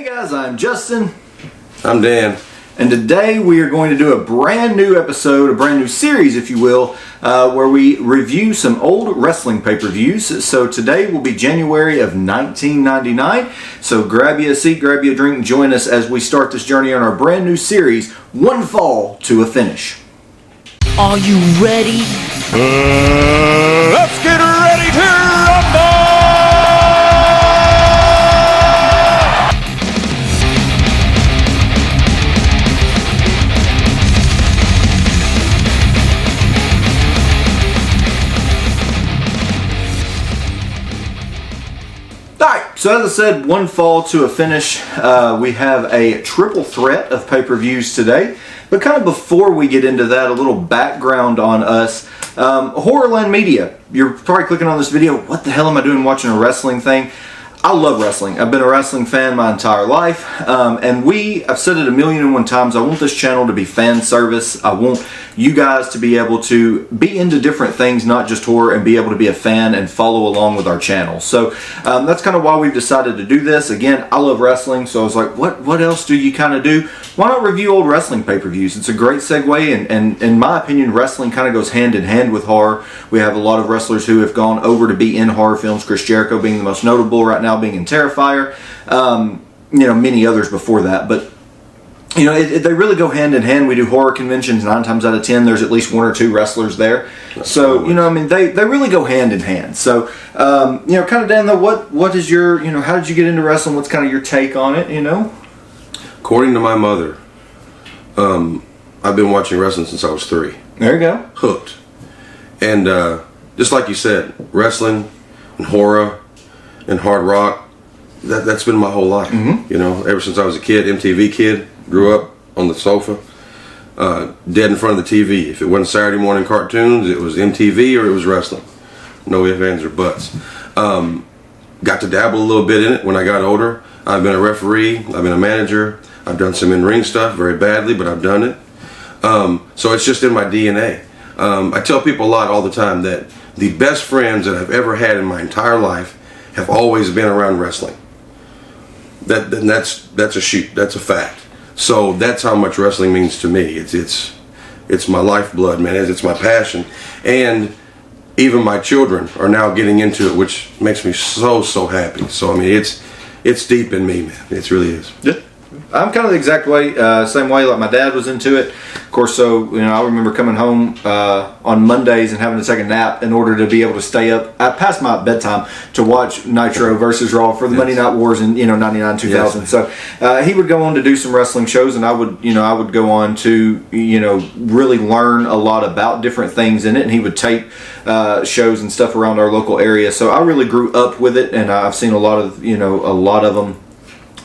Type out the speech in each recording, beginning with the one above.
guys, I'm Justin. I'm Dan. And today we are going to do a brand new episode, a brand new series, if you will, where we review some old wrestling pay-per-views. So today will be January of 1999. So grab you a seat, grab you a drink, and join us as we start this journey on our brand new series, One Fall to a Finish. Are you ready? Let's get ready to rumble! Alright, so as I said, one fall to a finish. We have a triple threat of pay-per-views today. But kind of before we get into that, a little background on us. Horrorland Media. You're probably clicking on this video. What the hell am I doing watching a wrestling thing? I love wrestling. I've been a wrestling fan my entire life. And I've said it 1,000,001 times, I want this channel to be fan service. I want you guys to be able to be into different things, not just horror, and be able to be a fan and follow along with our channel. So that's kind of why we've decided to do this. Again, I love wrestling, so I was like, what else do you kind of do? Why not review old wrestling pay-per-views? It's a great segue, and in my opinion, wrestling kind of goes hand in hand with horror. We have a lot of wrestlers who have gone over to be in horror films, Chris Jericho being the most notable right now, being in Terrifier, many others before that, but they really go hand in hand. We do horror conventions 9 times out of 10. There's at least 1 or 2 wrestlers there. So they really go hand in hand. So kind of Dan, though, what is your how did you get into wrestling? What's kind of your take on it? According to my mother, I've been watching wrestling since I was 3. There you go. Hooked. And just like you said, wrestling and horror and hard rock, that's been my whole life. Mm-hmm. Ever since I was a kid, MTV kid, grew up on the sofa, dead in front of the TV. If it wasn't Saturday morning cartoons, it was MTV or it was wrestling. No ifs, ands, or buts. Got to dabble a little bit in it when I got older. I've been a referee, I've been a manager, I've done some in-ring stuff very badly, but I've done it. So it's just in my DNA. I tell people a lot all the time that the best friends that I've ever had in my entire life have always been around wrestling. That's a fact. So that's how much wrestling means to me. It's my lifeblood, man. It's my passion, and even my children are now getting into it, which makes me so happy. So I mean, it's deep in me, man. It really is. Yeah. I'm kind of the exact way, same way. Like my dad was into it, of course. So I remember coming home on Mondays and having to take a nap in order to be able to stay up past my bedtime to watch Nitro versus Raw for the Monday Night Wars in 99, 2000. Yes. So he would go on to do some wrestling shows, and I would go on to really learn a lot about different things in it. And he would tape shows and stuff around our local area. So I really grew up with it, and I've seen a lot of them.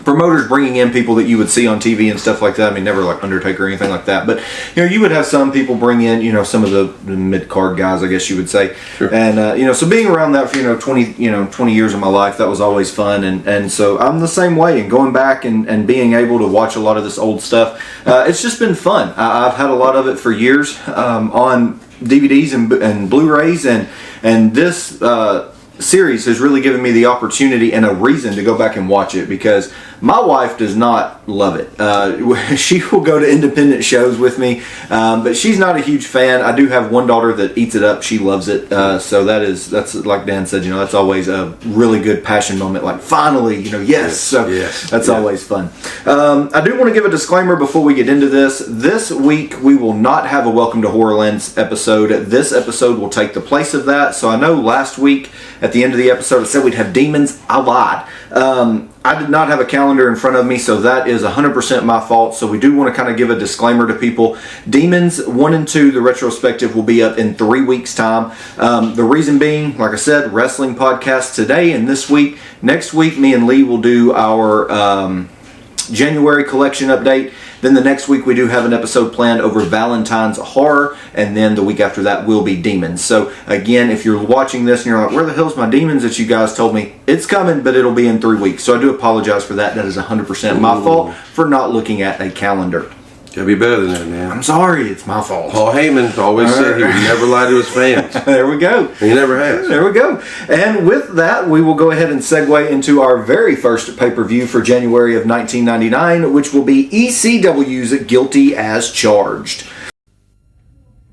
Promoters bringing in people that you would see on TV and stuff like that. I mean, never like Undertaker or anything like that, but you would have some people bring in some of the mid-card guys, I guess you would say. Sure. And so being around that for 20 years of my life, that was always fun. And so I'm the same way. And going back and being able to watch a lot of this old stuff, it's just been fun. I've had a lot of it for years on DVDs and Blu-rays, and this series has really given me the opportunity and a reason to go back and watch it, because my wife does not love it. She will go to independent shows with me, but she's not a huge fan. I do have one daughter that eats it up. She loves it. So that's like Dan said, that's always a really good passion moment. Like finally, yes. So that's always fun. I do want to give a disclaimer before we get into this. This week we will not have a Welcome to Horrorland's episode. This episode will take the place of that. So I know last week at the end of the episode I said we'd have demons. I lied. I did not have a calendar in front of me, so that is 100% my fault. So we do want to kind of give a disclaimer to people. Demons 1 and 2, the retrospective, will be up in 3 weeks' time. The reason being, like I said, wrestling podcast today and this week. Next week, me and Lee will do our January collection update. Then the next week we do have an episode planned over Valentine's horror, and then the week after that will be demons. So again, if you're watching this and you're like, where the hell's my demons that you guys told me? It's coming, but it'll be in 3 weeks. So I do apologize for that. That is 100% my fault for not looking at a calendar. Gotta be better than that, man. I'm sorry, it's my fault. Paul Heyman always said he would never lie to his fans. There we go. And he never has. There we go. And with that, we will go ahead and segue into our very first pay-per-view for January of 1999, which will be ECW's Guilty as Charged.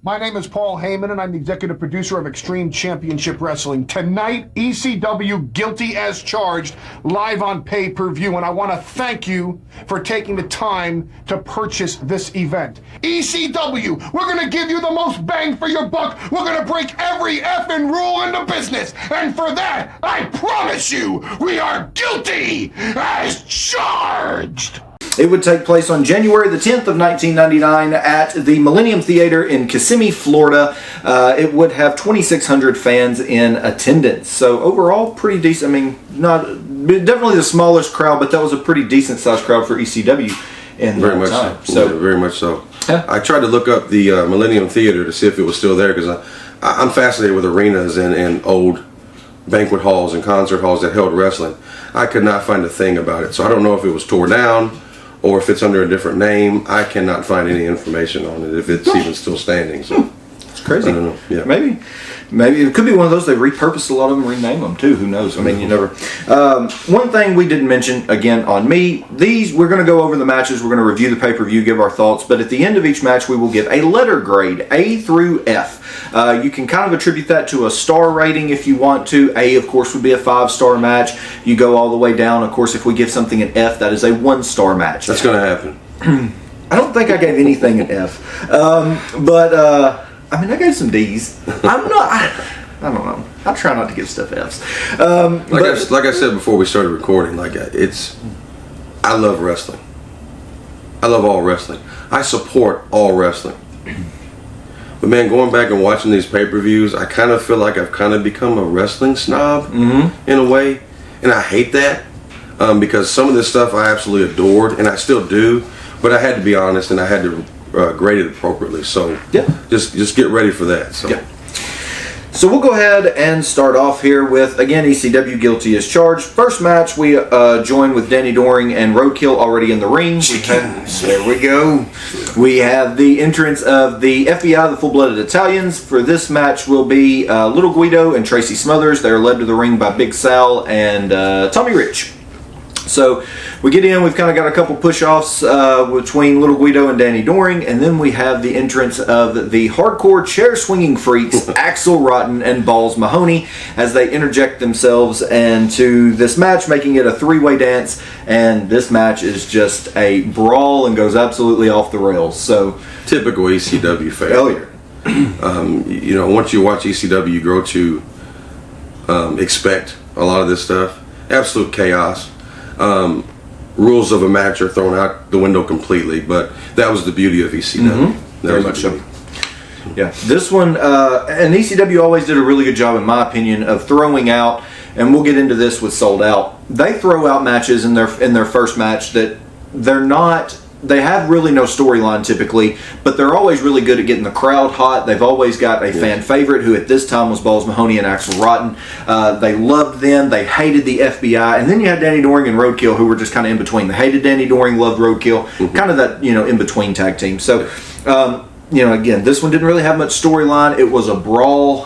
My name is Paul Heyman, and I'm the executive producer of Extreme Championship Wrestling. Tonight, ECW Guilty as Charged, live on pay-per-view, and I want to thank you for taking the time to purchase this event. ECW, we're going to give you the most bang for your buck. We're going to break every effing rule in the business, and for that, I promise you, we are guilty as charged. It would take place on January the 10th of 1999 at the Millennium Theater in Kissimmee, Florida. It would have 2,600 fans in attendance. So overall, pretty decent. I mean, not definitely the smallest crowd, but that was a pretty decent sized crowd for ECW in Very that much time. so. Yeah, very much so. Yeah. I tried to look up the Millennium Theater to see if it was still there because I'm fascinated with arenas and old banquet halls and concert halls that held wrestling. I could not find a thing about it. So I don't know if it was tore down or if it's under a different name. I cannot find any information on it, if it's even still standing. So It's crazy. I don't know. Yeah. Maybe it could be one of those they repurposed a lot of them, rename them too. Who knows? I mean, you never. One thing we didn't mention again on me. We're going to go over the matches. We're going to review the pay-per-view, give our thoughts. But at the end of each match, we will give a letter grade, A through F. You can kind of attribute that to a star rating if you want to. A, of course, would be a 5-star match. You go all the way down. Of course, if we give something an F, that is a 1-star match. That's going to happen. I don't think I gave anything an F. I mean, I gave some D's. I don't know. I try not to give stuff F's. Like I said before we started recording, I love wrestling. I love all wrestling. I support all wrestling. But man, going back and watching these pay-per-views, I kind of feel like I've kind of become a wrestling snob in a way, and I hate that because some of this stuff I absolutely adored, and I still do. But I had to be honest, and I had to grade it appropriately. So yeah, just get ready for that. So. Yeah. So we'll go ahead and start off here with, again, ECW Guilty as Charged. First match, we join with Danny Doring and Roadkill already in the ring. There we go. We have the entrance of the FBI, the Full-Blooded Italians. For this match will be Little Guido and Tracy Smothers. They're led to the ring by Big Sal and Tommy Rich. So we get in, we've kind of got a couple push-offs between Little Guido and Danny Doring, and then we have the entrance of the hardcore chair-swinging freaks, Axel Rotten and Balls Mahoney, as they interject themselves into this match, making it a three-way dance, and this match is just a brawl and goes absolutely off the rails. So typical ECW failure. Once you watch ECW, you grow to expect a lot of this stuff. Absolute chaos. Rules of a match are thrown out the window completely, but that was the beauty of ECW. Very much so. Yeah, this one, and ECW always did a really good job, in my opinion, of throwing out, and we'll get into this with Sold Out. They throw out matches in their first match that they have really no storyline typically, but they're always really good at getting the crowd hot. They've always got a fan favorite who at this time was Balls Mahoney and Axel Rotten. They loved them. They hated the FBI. And then you had Danny Doring and Roadkill who were just kind of in between. They hated Danny Doring, loved Roadkill. Kind of that, in-between tag team. So, again, this one didn't really have much storyline. It was a brawl.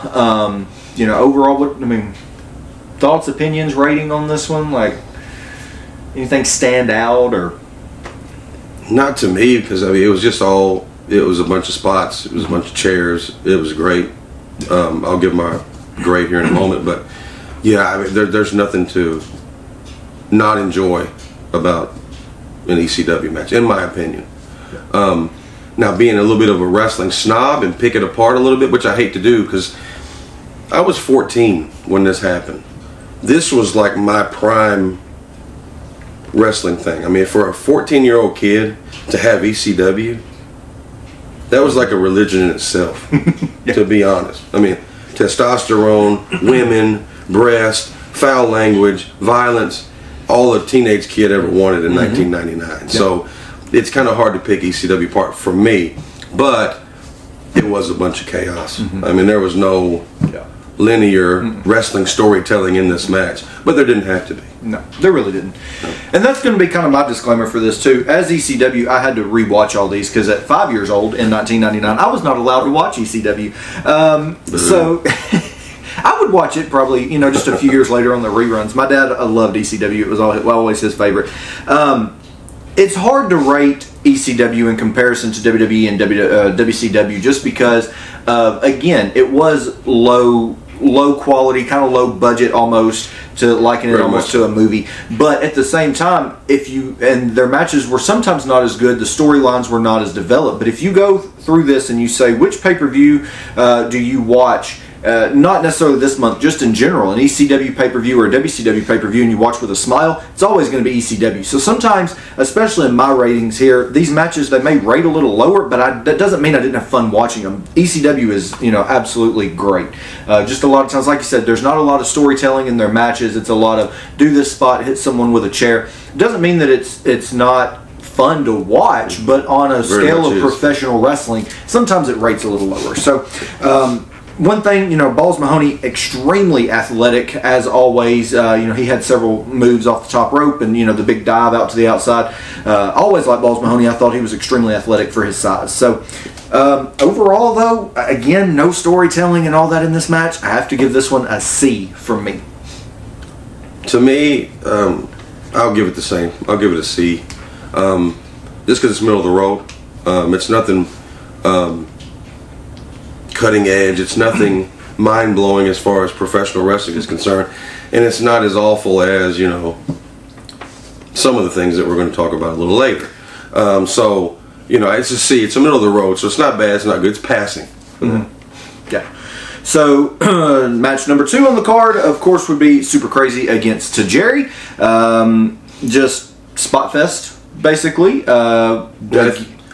Overall, thoughts, opinions, rating on this one? Like, anything stand out or... Not to me, because it was just it was a bunch of spots, it was a bunch of chairs, it was great. I'll give my grade here in a moment, but yeah, there's nothing to not enjoy about an ECW match, in my opinion. Now, being a little bit of a wrestling snob and pick it apart a little bit, which I hate to do, because I was 14 when this happened. This was like my prime wrestling thing. For a 14-year-old kid to have ECW, that was like a religion in itself. To be honest, testosterone, women, breast, foul language, violence, all a teenage kid ever wanted in 1999. So it's kind of hard to pick ECW apart for me, but it was a bunch of chaos. There was no linear wrestling storytelling in this match, but there didn't have to be. No, there really didn't. And that's going to be kind of my disclaimer for this too. As ECW, I had to rewatch all these because at 5 years old in 1999, I was not allowed to watch ECW. So I would watch it probably, just a few years later on the reruns. My dad loved ECW. It was always his favorite. It's hard to rate ECW in comparison to WWE and WCW just because, again, it was low quality, kind of low budget almost, to liken it almost to a movie. But at the same time, their matches were sometimes not as good, the storylines were not as developed. But if you go through this and you say, which pay-per-view do you watch, not necessarily this month, just in general, an ECW pay-per-view or a WCW pay-per-view, and you watch with a smile, it's always going to be ECW. So sometimes, especially in my ratings here, these matches, they may rate a little lower, but that doesn't mean I didn't have fun watching them. ECW is, absolutely great. Just a lot of times, like you said, there's not a lot of storytelling in their matches. It's a lot of do this spot, hit someone with a chair. It doesn't mean that it's not fun to watch, but on a scale of professional wrestling, sometimes it rates a little lower. So, one thing, Balls Mahoney, extremely athletic as always. He had several moves off the top rope and, the big dive out to the outside. Always liked Balls Mahoney. I thought he was extremely athletic for his size. So, overall, though, again, no storytelling and all that in this match. I have to give this one a C from me. To me, I'll give it the same. I'll give it a C. Just because it's middle of the road. It's nothing cutting edge. It's nothing mind-blowing as far as professional wrestling is concerned. And it's not as awful as, some of the things that we're going to talk about a little later. So, it's a C. It's a middle of the road. So it's not bad. It's not good. It's passing. Mm-hmm. Yeah. So, match number 2 on the card, of course, would be Super Crazy against Tajiri. Just spot fest, basically.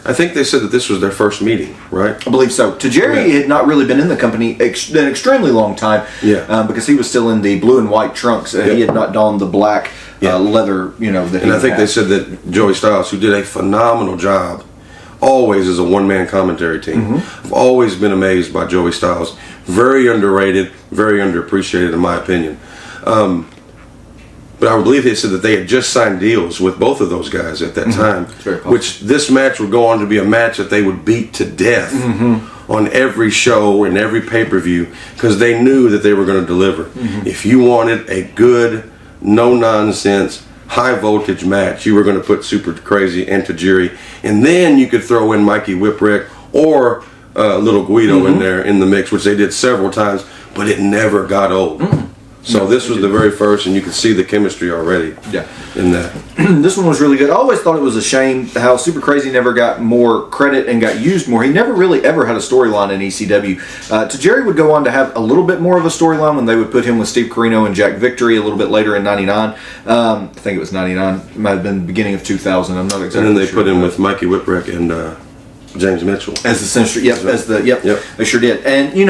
I think they said that this was their first meeting, right? I believe so. Tajiri had not really been in the company an extremely long time, because he was still in the blue and white trunks. He had not donned the black leather, And I think they said that Joey Styles, who did a phenomenal job, always as a one-man commentary team. I've always been amazed by Joey Styles. Very underrated, very underappreciated in my opinion. But I believe they said that they had just signed deals with both of those guys at that time, which this match would go on to be a match that they would beat to death on every show and every pay-per-view because they knew that they were going to deliver. If you wanted a good, no-nonsense, high-voltage match, you were going to put Super Crazy and Tajiri, and then you could throw in Mikey Whipwreck or Little Guido in there in the mix, which they did several times, but it never got old. So this was the very first, and you could see the chemistry already in that. This one was really good. I always thought it was a shame how Super Crazy never got more credit and got used more. He never really ever had a storyline in ECW. Tajiri would go on to have a little bit more of a storyline when they would put him with Steve Corino and Jack Victory a little bit later in 99. I think it was 99. It might have been the beginning of 2000. I'm not exactly sure. And then they put him with Mikey Whipwreck and James Mitchell as the censor. They sure did. And he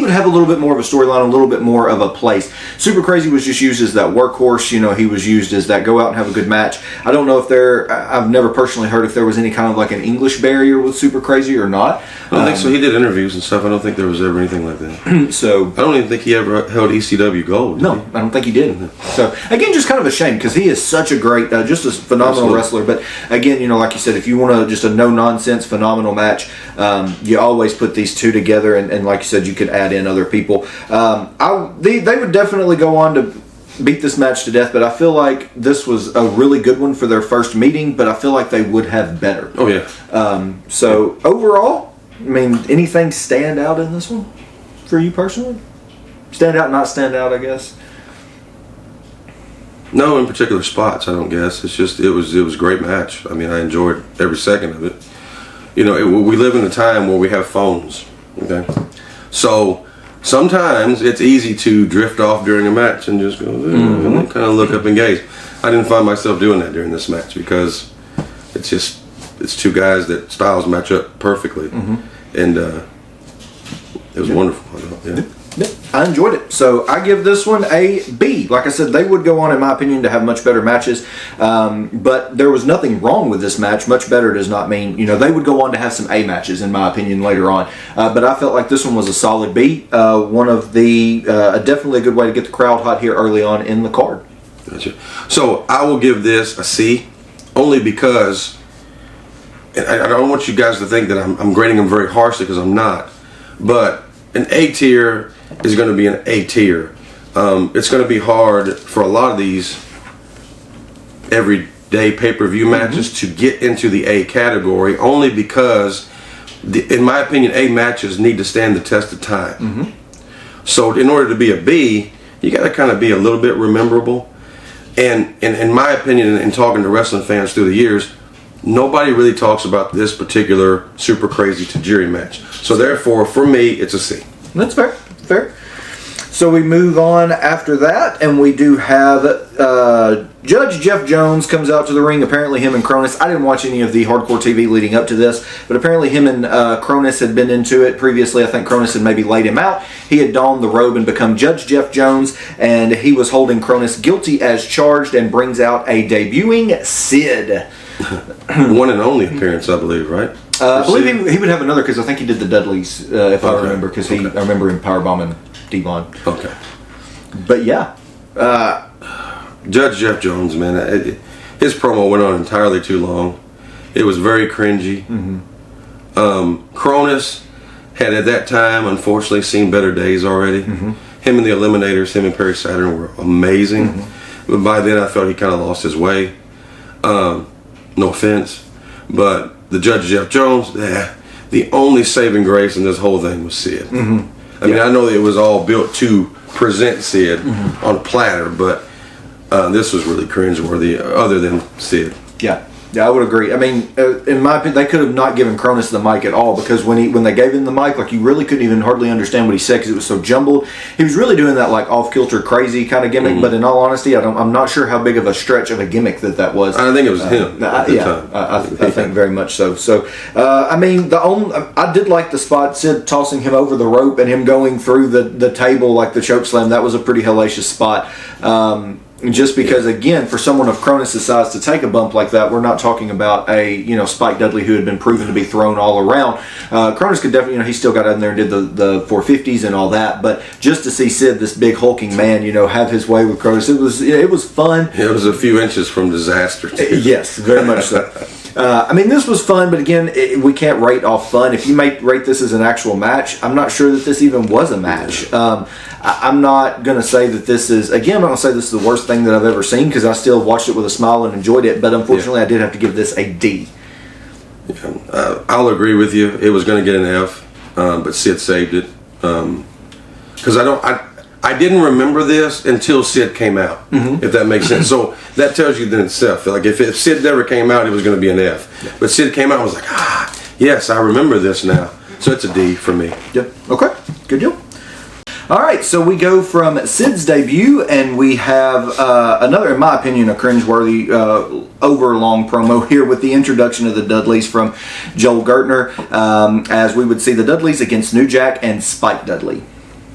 would have a little bit more of a storyline, a little bit more of a place. Super Crazy was just used as that workhorse. He was used as that go out and have a good match. I don't know if I've never personally heard if there was any kind of like an English barrier with Super Crazy or not. I don't think so. He did interviews and stuff. I don't think there was ever anything like that. So I don't even think he ever held ECW gold. No, I don't think he did. So again, just kind of a shame because he is such a great, just a phenomenal wrestler. But again, like you said, if you want just a no nonsense phenomenal match, you always put these two together, and like you said, you could add in other people. They would definitely go on to beat this match to death, but I feel like this was a really good one for their first meeting, but I feel like they would have better. Oh yeah. So overall, anything stand out in this one for you personally? Stand out, not stand out, I guess. No, in particular spots, I don't guess. It's just it was a great match. I enjoyed every second of it. We live in a time where we have phones. Okay, so sometimes it's easy to drift off during a match and just go and kind of look up and gaze. I didn't find myself doing that during this match because it's two guys that styles match up perfectly, and it was wonderful. I thought, I enjoyed it. So I give this one a B. Like I said, they would go on, in my opinion, to have much better matches. But there was nothing wrong with this match. Much better does not mean, they would go on to have some A matches, in my opinion, later on. But I felt like this one was a solid B. One of the, definitely a good way to get the crowd hot here early on in the card. Gotcha. So I will give this a C, only because, and I don't want you guys to think that I'm grading them very harshly, because I'm not. But an A tier is going to be an A tier. It's going to be hard for a lot of these everyday pay-per-view matches to get into the A category, only because, in my opinion, A matches need to stand the test of time. So in order to be a B, you got to kind of be a little bit rememberable. And in my opinion, in talking to wrestling fans through the years, nobody really talks about this particular super crazy Tajiri match. So therefore, for me, it's a C. That's fair. Fair. So we move on after that, and we do have Judge Jeff Jones comes out to the ring. Apparently him and Cronus, I didn't watch any of the Hardcore TV leading up to this, but apparently him and Cronus had been into it previously. I think Cronus had maybe laid him out. He had donned the robe and become Judge Jeff Jones, and he was holding Cronus guilty as charged, and brings out a debuting Sid. One and only appearance, I believe, right? I believe he would have another, because I think he did the Dudleys, if I remember, because I remember him powerbombing Devon. Okay. But yeah. Judge Jeff Jones, man, his promo went on entirely too long. It was very cringy. Cronus had at that time, unfortunately, seen better days already. Him and the Eliminators, him and Perry Saturn were amazing. But by then I felt he kind of lost his way. No offense. But the Judge Jeff Jones, the only saving grace in this whole thing was Sid. I mean, I know that it was all built to present Sid on a platter, but this was really cringeworthy, other than Sid. Yeah, I would agree. I mean, in my opinion, they could have not given Cronus the mic at all, because when they gave him the mic, like, you really couldn't even hardly understand what he said, because it was so jumbled. He was really doing that like off-kilter crazy kind of gimmick, but in all honesty, I'm not sure how big of a stretch of a gimmick that was. I think it was him at the time. I think very much so. So, I mean, I did like the spot, Sid tossing him over the rope and him going through the table like the choke slam. That was a pretty hellacious spot. Just because, again, for someone of Cronus' size to take a bump like that, we're not talking about a Spike Dudley who had been proven to be thrown all around. Cronus could definitely, he still got in there and did the 450s and all that. But just to see Sid, this big hulking man, have his way with Cronus, it was fun. It was a few inches from disaster, too. Yes, very much so. I mean, this was fun, but again, we can't rate off fun. If you rate this as an actual match, I'm not sure that this even was a match. I'm not going to say that this is, again, I'm not going to say this is the worst thing that I've ever seen, because I still watched it with a smile and enjoyed it, but unfortunately I did have to give this a D. I'll agree with you. It was going to get an F, but Sid saved it. Because I didn't remember this until Sid came out, if that makes sense. So that tells you then itself. Like if Sid never came out, it was going to be an F. But Sid came out, I was like, yes, I remember this now. So it's a D for me. Yep. Okay. Good deal. All right, so we go from Sid's debut, and we have another, in my opinion, a cringeworthy over-long promo here with the introduction of the Dudleys from Joel Gertner, as we would see the Dudleys against New Jack and Spike Dudley.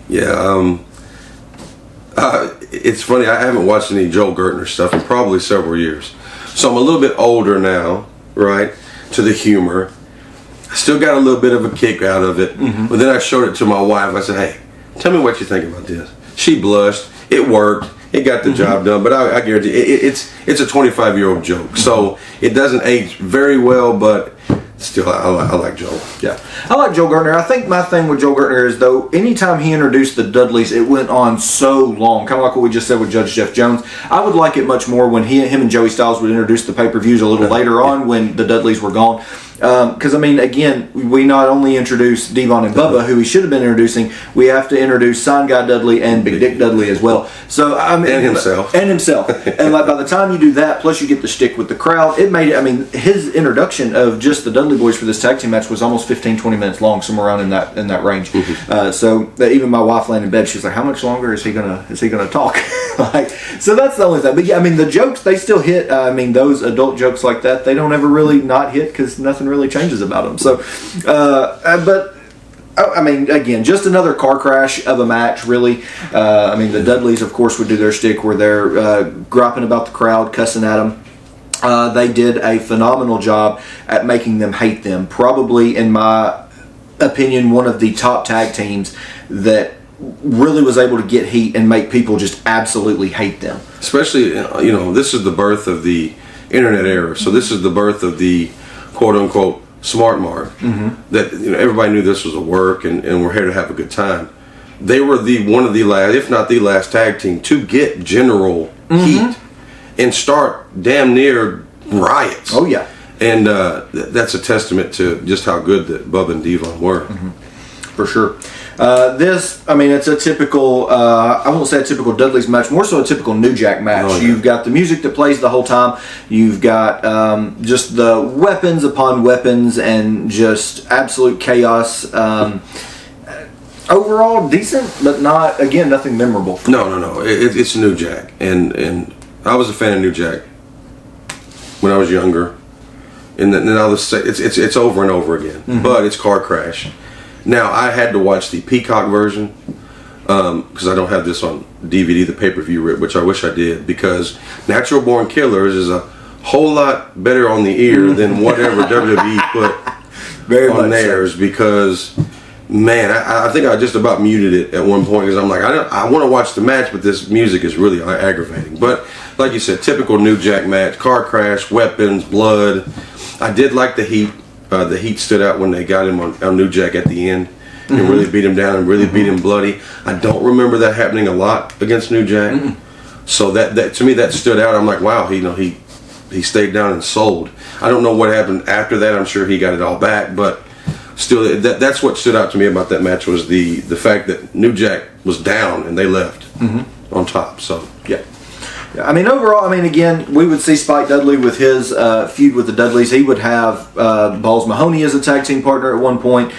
Yeah, it's funny, I haven't watched any Joel Gertner stuff in probably several years. So I'm a little bit older now, right, to the humor. I still got a little bit of a kick out of it, but then I showed it to my wife. I said, hey, tell me what you think about this. She blushed. It worked. It got the job done. But I guarantee it's a 25-year-old joke. So it doesn't age very well, but still, I like Joel. Yeah, I like Joel Gertner. I think my thing with Joel Gertner is, though, anytime he introduced the Dudleys, it went on so long. Kind of like what we just said with Judge Jeff Jones. I would like it much more when him and Joey Styles would introduce the pay-per-views a little later on when the Dudleys were gone. Because, I mean, again, we not only introduced Devon and Bubba, who we should have been introducing, we have to introduce Sign Guy Dudley and Big Dick Dudley as well. So I mean, and himself. And like by the time you do that, plus you get the shtick with the crowd, it made it, I mean, his introduction of just the Dudley Boys for this tag team match was almost 15-20 minutes long, somewhere around in that range. So even my wife laying in bed, she's like, how much longer is he gonna talk? So that's the only thing. But yeah, I mean, the jokes, they still hit. I mean, those adult jokes like that, they don't ever really not hit, because nothing really changes about them. So but I mean, again, just another car crash of a match, really. I mean, the Dudleys, of course, would do their shtick where they're griping about the crowd, cussing at them. They did a phenomenal job at making them hate them. Probably, in my opinion, one of the top tag teams that really was able to get heat and make people just absolutely hate them. Especially, this is the birth of the internet era. So this is the birth of the quote-unquote smart mark. That everybody knew this was a work and we're here to have a good time. They were one of the last, if not the last tag team to get general heat and start damn near riots. Oh, yeah. And that's a testament to just how good that Bubba and Devon were. For sure. It's a typical, I won't say a typical Dudley's match, more so a typical New Jack match. Oh, yeah. You've got the music that plays the whole time. You've got just the weapons upon weapons and just absolute chaos. Overall, decent, but nothing memorable. No. It's New Jack. And I was a fan of New Jack when I was younger. And then I'll just say, it's over and over again. But it's Car Crash. Now, I had to watch the Peacock version because I don't have this on DVD, the pay-per-view rip, which I wish I did, because Natural Born Killers is a whole lot better on the ear than whatever WWE put on theirs, because, man, I think I just about muted it at one point because I'm like, I want to watch the match, but this music is really aggravating. But, like you said, typical New Jack match, car crash, weapons, blood. I did like the heat. The heat stood out when they got him on New Jack at the end and really beat him down and really beat him bloody. I don't remember that happening a lot against New Jack. So that to me that stood out. I'm like, wow, he stayed down and sold. I don't know what happened after that. I'm sure he got it all back, but still, that's what stood out to me about that match was the fact that New Jack was down and they left on top. So yeah. I mean, overall, again, we would see Spike Dudley with his feud with the Dudleys. He would have Balls Mahoney as a tag team partner at one point.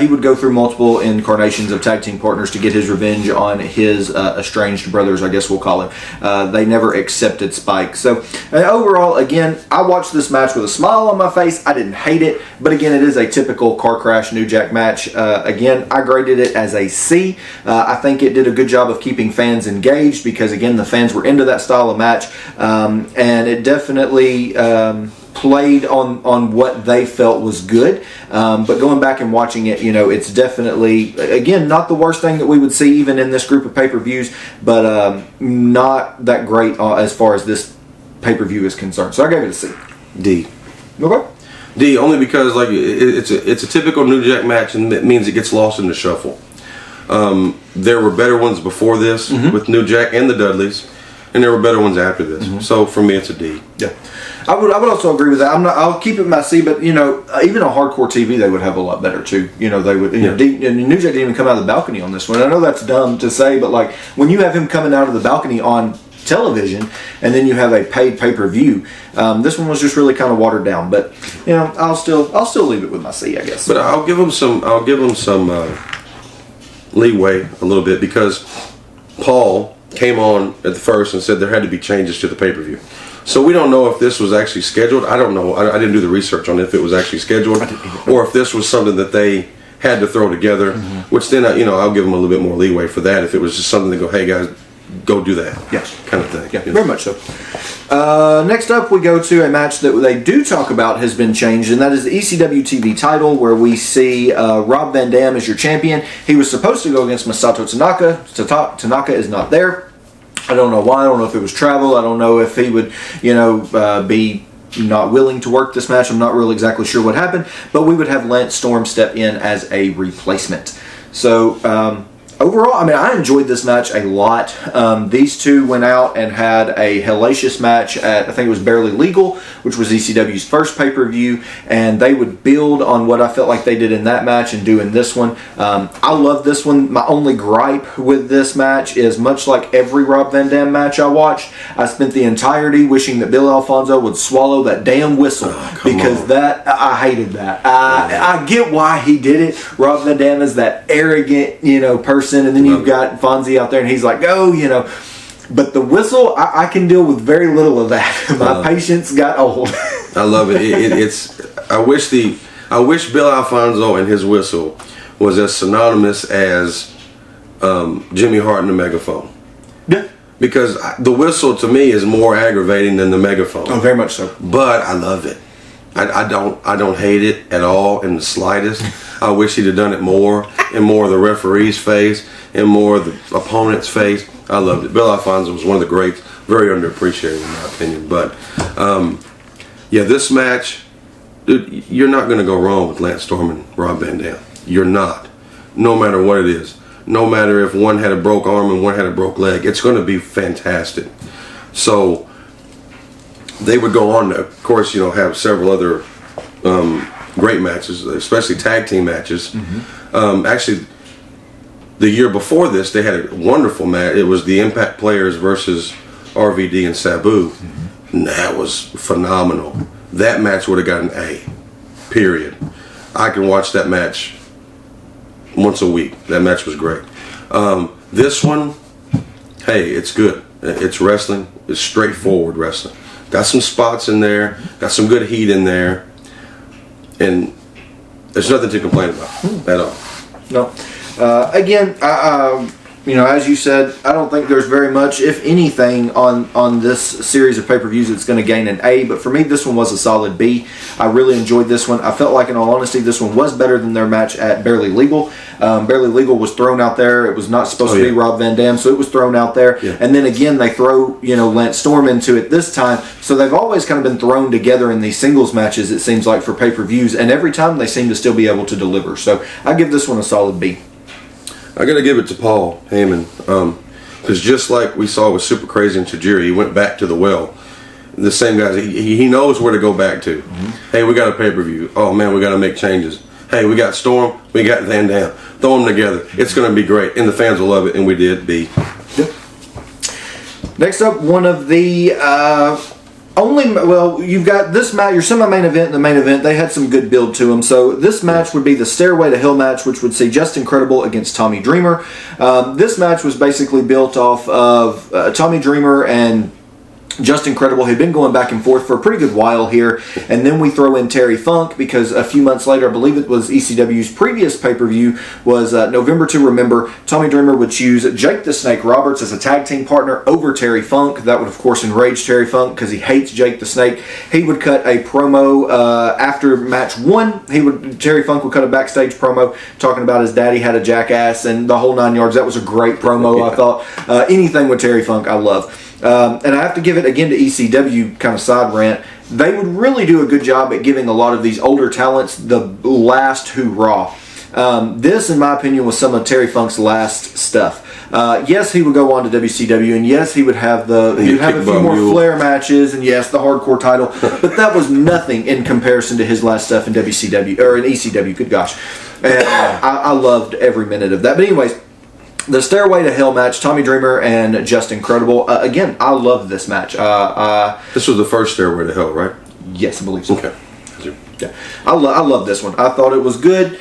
He would go through multiple incarnations of tag team partners to get his revenge on his estranged brothers, I guess we'll call him. They never accepted Spike. So, overall, again, I watched this match with a smile on my face. I didn't hate it, but again, it is a typical car crash New Jack match. Again, I graded it as a C. I think it did a good job of keeping fans engaged because, again, the fans were into that style of match, and it definitely played on what they felt was good, but going back and watching it, it's definitely, again, not the worst thing that we would see even in this group of pay-per-views, but not that great as far as this pay-per-view is concerned. So I gave it a C. D. Okay. D, only because like it's a typical New Jack match, and it means it gets lost in the shuffle. There were better ones before this with New Jack and the Dudleys, and there were better ones after this. So for me, it's a D. Yeah, I would also agree with that. I'll keep it in my C, but even on hardcore TV, they would have a lot better too. They would. And New Jack didn't even come out of the balcony on this one. I know that's dumb to say, but like when you have him coming out of the balcony on television, and then you have a paid pay-per-view, this one was just really kind of watered down. But I'll still leave it with my C, I guess. But I'll give him some leeway a little bit because Paul came on at the first and said there had to be changes to the pay-per-view. So we don't know if this was actually scheduled. I don't know. I didn't do the research on if it was actually scheduled or if this was something that they had to throw together, which then, I'll give them a little bit more leeway for that if it was just something to go, hey guys, go do that. Yeah. Kind of thing. Yeah, very much so. Next up, we go to a match that they do talk about has been changed, and that is the ECW TV title, where we see Rob Van Dam as your champion. He was supposed to go against Masato Tanaka. Tanaka is not there. I don't know why. I don't know if it was travel. I don't know if he would, be not willing to work this match. I'm not really exactly sure what happened, but we would have Lance Storm step in as a replacement. So, overall, I enjoyed this match a lot. These two went out and had a hellacious match at, I think it was Barely Legal, which was ECW's first pay-per-view, and they would build on what I felt like they did in that match and do in this one. I love this one. My only gripe with this match is, much like every Rob Van Dam match I watched, I spent the entirety wishing that Bill Alfonso would swallow that damn whistle, because I hated that. I get why he did it. Rob Van Dam is that arrogant, person, and then you've got Fonzie out there and he's like, go, but the whistle, I can deal with very little of that. My patience got old. I love it. I wish Bill Alfonso and his whistle was as synonymous as Jimmy Hart and the megaphone. Yeah. Because the whistle to me is more aggravating than the megaphone. Oh, very much so. But I love it. I don't hate it at all in the slightest. I wish he'd have done it more, in more of the referee's face, in more of the opponent's face. I loved it. Bill Alfonso was one of the greats, very underappreciated in my opinion. But yeah, this match, dude, you're not going to go wrong with Lance Storm and Rob Van Dam. You're not. No matter what it is. No matter if one had a broke arm and one had a broke leg. It's going to be fantastic. So they would go on to, of course, have several other great matches, especially tag team matches. Actually, the year before this, they had a wonderful match. It was the Impact Players versus RVD and Sabu. And that was phenomenal. That match would have got an A, period. I can watch that match once a week. That match was great. This one, hey, it's good. It's wrestling. It's straightforward wrestling. Got some spots in there. Got some good heat in there. And there's nothing to complain about at all. No. Again, as you said, I don't think there's very much, if anything, on this series of pay-per-views that's going to gain an A. But for me, this one was a solid B. I really enjoyed this one. I felt like, in all honesty, this one was better than their match at Barely Legal. Barely Legal was thrown out there. It was not supposed to be Rob Van Dam, so it was thrown out there. Yeah. And then again, they throw Lance Storm into it this time. So they've always kind of been thrown together in these singles matches, it seems like, for pay-per-views. And every time they seem to still be able to deliver. So I give this one a solid B. I got to give it to Paul Heyman, because just like we saw with Super Crazy and Tajiri, he went back to the well. The same guys, he knows where to go back to. Hey, we got a pay-per-view. Oh man, we got to make changes. Hey, we got Storm, we got Van Dam. Throw them together. It's going to be great, and the fans will love it, and we did. B. Yep. Next up, one of the you've got this match, your semi-main event and the main event. They had some good build to them. So this match would be the Stairway to Hell match, which would see Just Incredible against Tommy Dreamer. This match was basically built off of Tommy Dreamer and Just Incredible had been going back and forth for a pretty good while here, and then we throw in Terry Funk because a few months later, I believe it was ECW's previous pay-per-view, was November to Remember. Tommy Dreamer would choose Jake the Snake Roberts as a tag team partner over Terry Funk. That would, of course, enrage Terry Funk because he hates Jake the Snake. He would cut a promo after match one. Terry Funk would cut a backstage promo talking about his daddy had a jackass and the whole 9 yards. That was a great promo, I thought. Anything with Terry Funk, I love. And I have to give it again to ECW, kind of side rant. They would really do a good job at giving a lot of these older talents the last hoorah. This, in my opinion, was some of Terry Funk's last stuff. Yes, he would go on to WCW, and yes, he would have a few more Flair matches, and yes, the hardcore title. But that was nothing in comparison to his last stuff in WCW or in ECW. Good gosh, and I loved every minute of that. But anyways. The Stairway to Hell match, Tommy Dreamer and Just Incredible. Again, I love this match. This was the first Stairway to Hell, right? Yes, I believe so. Okay. Yeah, I love this one. I thought it was good.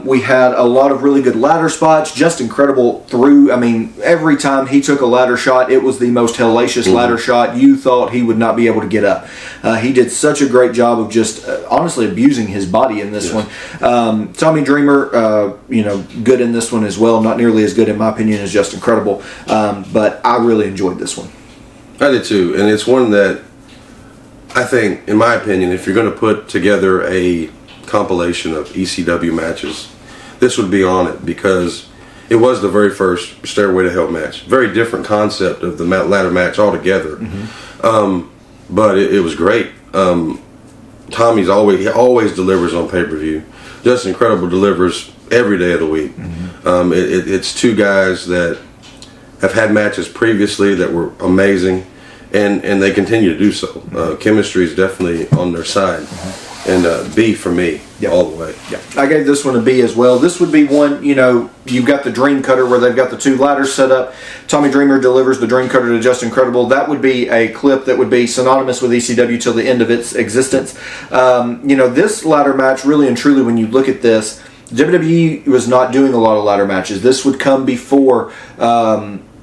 We had a lot of really good ladder spots. Just Incredible every time he took a ladder shot, it was the most hellacious ladder shot. You thought he would not be able to get up. He did such a great job of just honestly abusing his body in this one. Tommy Dreamer, good in this one as well. Not nearly as good, in my opinion, as Just Incredible. But I really enjoyed this one. I did too, and it's one that I think, in my opinion, if you're going to put together a compilation of ECW matches, this would be on it because it was the very first Stairway to Hell match. Very different concept of the ladder match altogether, but it was great. Tommy's always delivers on pay-per-view. Just Incredible delivers every day of the week. It's two guys that have had matches previously that were amazing. And they continue to do so. Chemistry is definitely on their side. And B for me, all the way. Yeah, I gave this one a B as well. This would be one, you've got the Dream Cutter where they've got the two ladders set up. Tommy Dreamer delivers the Dream Cutter to Just Incredible. That would be a clip that would be synonymous with ECW till the end of its existence. This ladder match, really and truly, when you look at this, WWE was not doing a lot of ladder matches. This would come before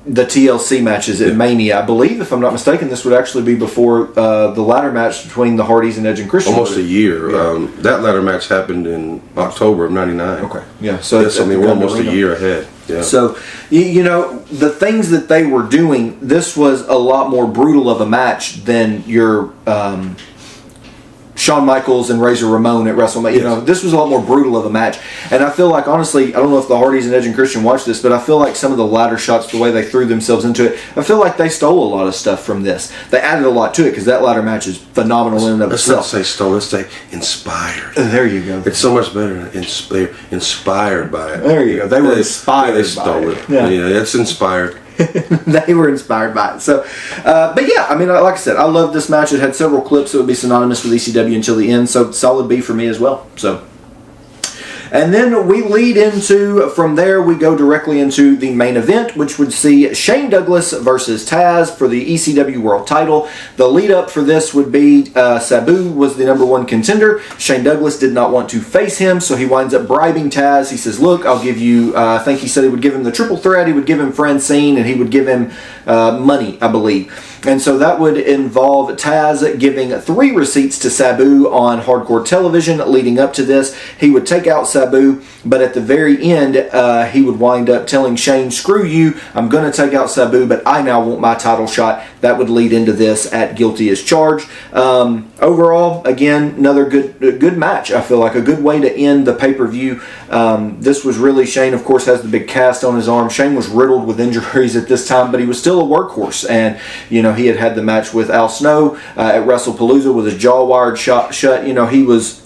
the TLC matches at Mania. I believe, if I'm not mistaken, this would actually be before the ladder match between the Hardys and Edge and Christian. Almost a year. Yeah. That ladder match happened in October of '99. Okay, yeah. So yes, I mean we're almost a year ahead. Yeah. So you know the things that they were doing. This was a lot more brutal of a match than your Shawn Michaels and Razor Ramon at WrestleMania. You know, this was a lot more brutal of a match. And I feel like, honestly, I don't know if the Hardys and Edge and Christian watched this, but I feel like some of the ladder shots, the way they threw themselves into it, I feel like they stole a lot of stuff from this. They added a lot to it because that ladder match is phenomenal in and of itself. Let's not say stole, let's say inspired. There you go. It's so much better than inspired by it. There you go. They were inspired they stole by it. Yeah. Yeah, it's inspired. They were inspired by it. So, but yeah, I mean, like I said, I love this match. It had several clips that would be synonymous with ECW until the end. So, solid B for me as well. So, and then we lead into, from there, we go directly into the main event, which would see Shane Douglas versus Taz for the ECW World Title. The lead up for this would be Sabu was the #1 contender. Shane Douglas did not want to face him, so he winds up bribing Taz. He says, look, I'll give you, I think he said he would give him the triple threat, he would give him Francine, and he would give him money, I believe. And so that would involve Taz giving 3 receipts to Sabu on hardcore television leading up to this. He would take out Sabu, but at the very end, he would wind up telling Shane, screw you, I'm going to take out Sabu, but I now want my title shot. That would lead into this at Guilty as Charged. Overall, again, another good match. I feel like a good way to end the pay-per-view. This was really, Shane, of course, has the big cast on his arm. Shane was riddled with injuries at this time, but he was still a workhorse. And, you know, he had the match with Al Snow at WrestlePalooza with his jaw wired shut. You know, he was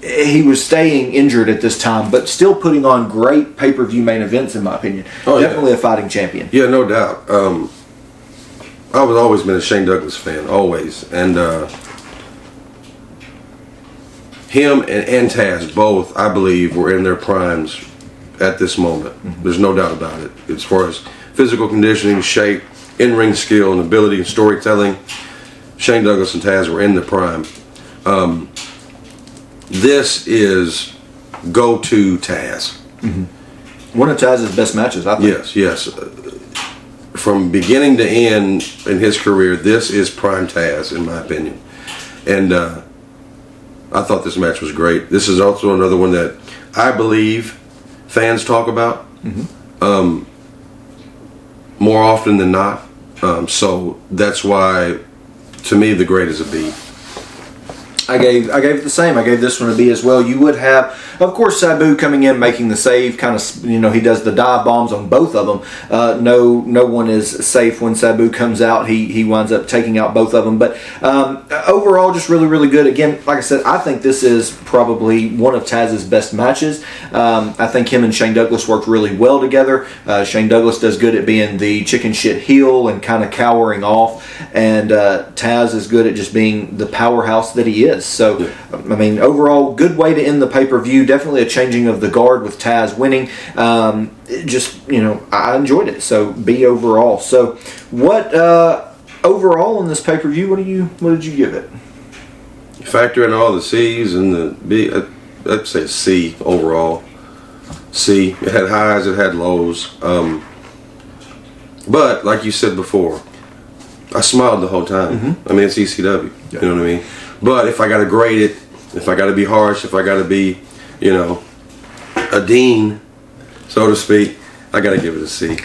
staying injured at this time, but still putting on great pay-per-view main events, in my opinion. Oh, definitely a fighting champion. Yeah, no doubt. I've always been a Shane Douglas fan, always. And him and Taz both, I believe, were in their primes at this moment. Mm-hmm. There's no doubt about it. As far as physical conditioning, shape, in-ring skill, and ability and storytelling, Shane Douglas and Taz were in the prime. This is go-to Taz. Mm-hmm. One of Taz's best matches, I think. Yes. From beginning to end in his career, this is prime Taz, in my opinion. And I thought this match was great. This is also another one that I believe fans talk about more often than not. So that's why, to me, the grade is a B. I gave it the same. I gave this one a B as well. You would have, of course, Sabu coming in, making the save. Kind of, you know, he does the dive bombs on both of them. No one is safe when Sabu comes out. He winds up taking out both of them. But overall, just really, really good. Again, like I said, I think this is probably one of Taz's best matches. I think him and Shane Douglas worked really well together. Shane Douglas does good at being the chicken shit heel and kind of cowering off. And Taz is good at just being the powerhouse that he is. So, I mean, overall, good way to end the pay-per-view. Definitely a changing of the guard with Taz winning. Just, you know, I enjoyed it. So, B overall. So, what overall in this pay-per-view? What did you give it? Factor in all the C's and the B. I'd say C overall. C. It had highs. It had lows. But like you said before, I smiled the whole time. Mm-hmm. I mean, it's ECW. Yeah. You know what I mean? But if I got to grade it, if I got to be harsh, if I got to be, you know, a dean, so to speak, I got to give it a C.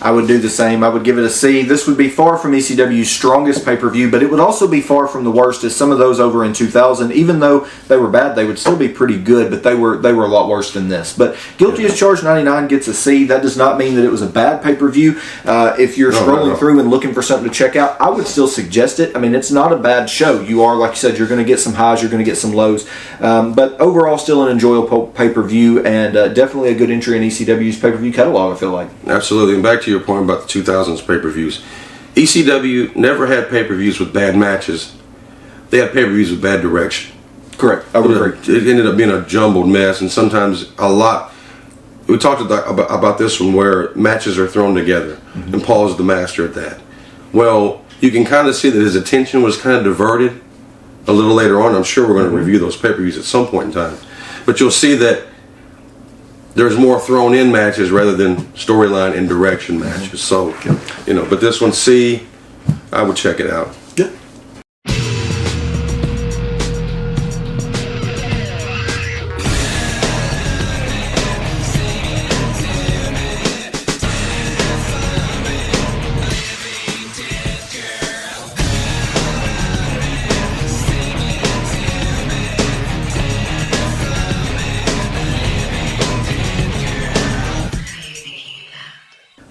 I would do the same. I would give it a C. This would be far from ECW's strongest pay-per-view, but it would also be far from the worst, as some of those over in 2000, even though they were bad, they would still be pretty good, but they were a lot worse than this. But Guilty as Charged 99 gets a C. That does not mean that it was a bad pay-per-view. If you're scrolling through and looking for something to check out, I would still suggest it. I mean, it's not a bad show. You are, like you said, you're going to get some highs, you're going to get some lows. But overall, still an enjoyable pay-per-view, and definitely a good entry in ECW's pay-per-view catalog, I feel like. Absolutely. And back to your point about the 2000s pay-per-views, ECW never had pay-per-views with bad matches. They had pay-per-views with bad direction. Correct. I would agree. It ended up being a jumbled mess, and sometimes a lot. We talked about this one where matches are thrown together, mm-hmm. and Paul's the master at that. Well, you can kind of see that his attention was kind of diverted a little later on. I'm sure we're going to review those pay-per-views at some point in time, but you'll see that there's more thrown in matches rather than storyline and direction matches. So, but this one, C, I would check it out. Yeah.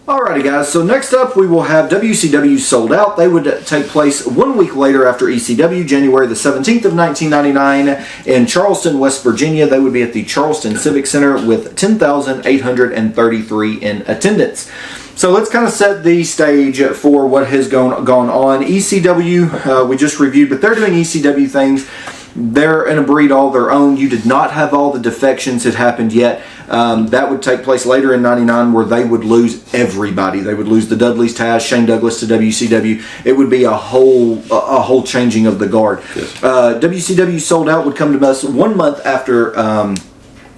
Alrighty guys, so next up we will have WCW Sold Out. They would take place 1 week later after ECW, January the 17th of 1999 in Charleston, West Virginia. They would be at the Charleston Civic Center with 10,833 in attendance. So let's kind of set the stage for what has gone on. ECW, we just reviewed, but they're doing ECW things. They're in a breed all their own. You did not have all the defections had happened yet. That would take place later in 99 where they would lose everybody. They would lose the Dudleys, Taz, Shane Douglas to WCW. It would be a whole changing of the guard. Yes. WCW Sold Out would come to us 1 month after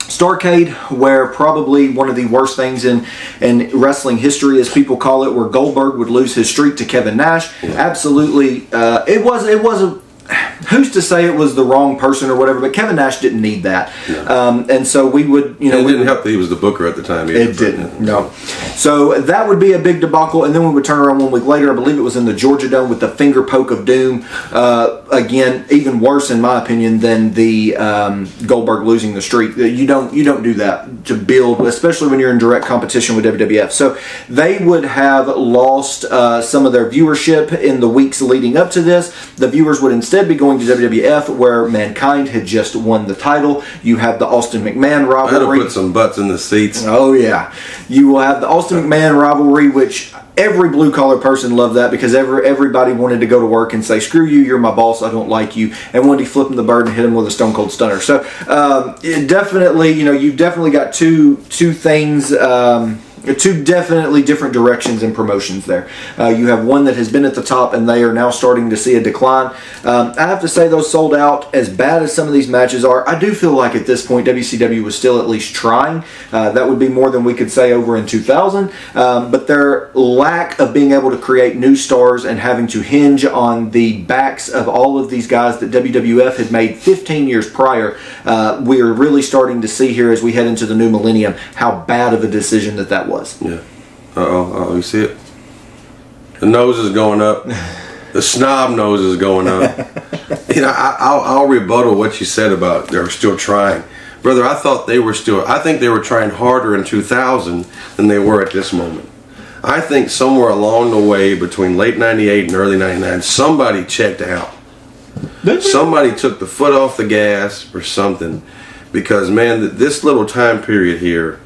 Starrcade, where probably one of the worst things in wrestling history, as people call it, where Goldberg would lose his streak to Kevin Nash. Yeah. Absolutely, it was a. Who's to say it was the wrong person or whatever, but Kevin Nash didn't need that. No. And so we would, it didn't help that he was the booker at the time either. It didn't, no. So that would be a big debacle, and then we would turn around 1 week later, I believe it was in the Georgia Dome with the finger poke of doom. Again, even worse in my opinion than the Goldberg losing the streak. You don't do that to build, especially when you're in direct competition with WWF. So they would have lost some of their viewership in the weeks leading up to this. The viewers would instead be going to WWF, where Mankind had just won the title. You have the Austin McMahon rivalry. That'll put some butts in the seats. Oh yeah, you will have the Austin McMahon rivalry, which every blue collar person loved that because everybody wanted to go to work and say, "Screw you, you're my boss, I don't like you," and wanted to flip him the bird and hit him with a Stone Cold Stunner. So it definitely, you've definitely got two things. Two definitely different directions and promotions there. You have one that has been at the top and they are now starting to see a decline. I have to say, those Sold Out, as bad as some of these matches are, I do feel like at this point WCW was still at least trying. That would be more than we could say over in 2000. But their lack of being able to create new stars and having to hinge on the backs of all of these guys that WWF had made 15 years prior, we are really starting to see here as we head into the new millennium how bad of a decision that was. Yeah. You see it? The nose is going up. The snob nose is going up. I'll rebuttal what you said about they're still trying. Brother, I think they were trying harder in 2000 than they were at this moment. I think somewhere along the way between late 98 and early 99, somebody checked out. Somebody took the foot off the gas or something, because man, this little time period here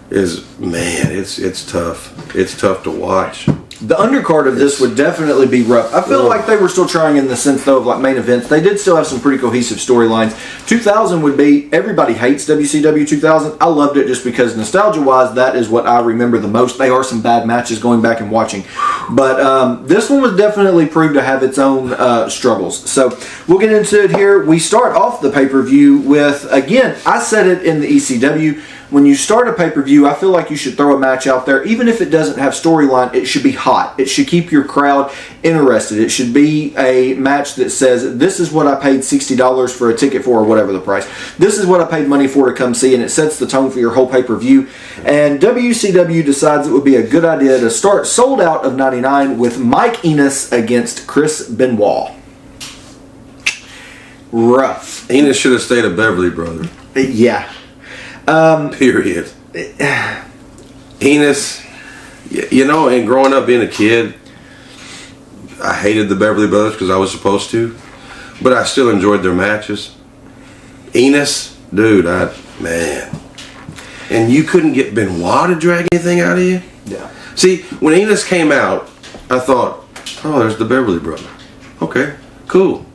is, man, it's tough. It's tough to watch. The undercard of this would definitely be rough. I feel like they were still trying in the sense, though, of like main events. They did still have some pretty cohesive storylines. 2000 would be, everybody hates WCW 2000. I loved it just because nostalgia-wise, that is what I remember the most. They are some bad matches going back and watching. But this one was definitely proved to have its own struggles. So we'll get into it here. We start off the pay-per-view with, again, I said it in the ECW, when you start a pay-per-view, I feel like you should throw a match out there. Even if it doesn't have storyline, it should be hot. It should keep your crowd interested. It should be a match that says, this is what I paid $60 for a ticket for, or whatever the price. This is what I paid money for to come see, and it sets the tone for your whole pay-per-view. And WCW decides it would be a good idea to start Sold Out of 99 with Mike Enos against Chris Benoit. Rough. Enos should have stayed at Beverly, brother. Yeah. Period. Enos, and growing up being a kid, I hated the Beverly Brothers because I was supposed to, but I still enjoyed their matches. Enos, dude, man. And you couldn't get Benoit to drag anything out of you? Yeah. See, when Enos came out, I thought, oh, there's the Beverly Brothers. Okay, cool.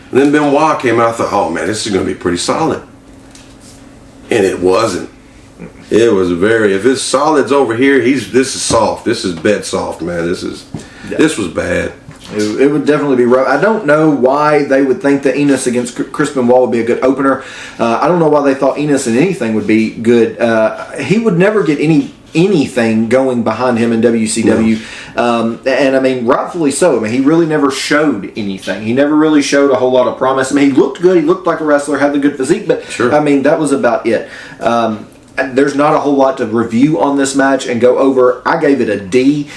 And then Benoit came out, I thought, oh man, this is going to be pretty solid. And it wasn't. It was if his solid's over here, this is soft. This is bed soft, man. This was bad. It would definitely be rough. I don't know why they would think that Enos against Chris Benoit would be a good opener. I don't know why they thought Enos in anything would be good. He would never get anything going behind him in WCW. And I mean, rightfully so. I mean, he really never showed anything. He never really showed a whole lot of promise. I mean, he looked good. He looked like a wrestler, had the good physique, but Sure. I mean, that was about it. There's not a whole lot to review on this match and go over. I gave it a D.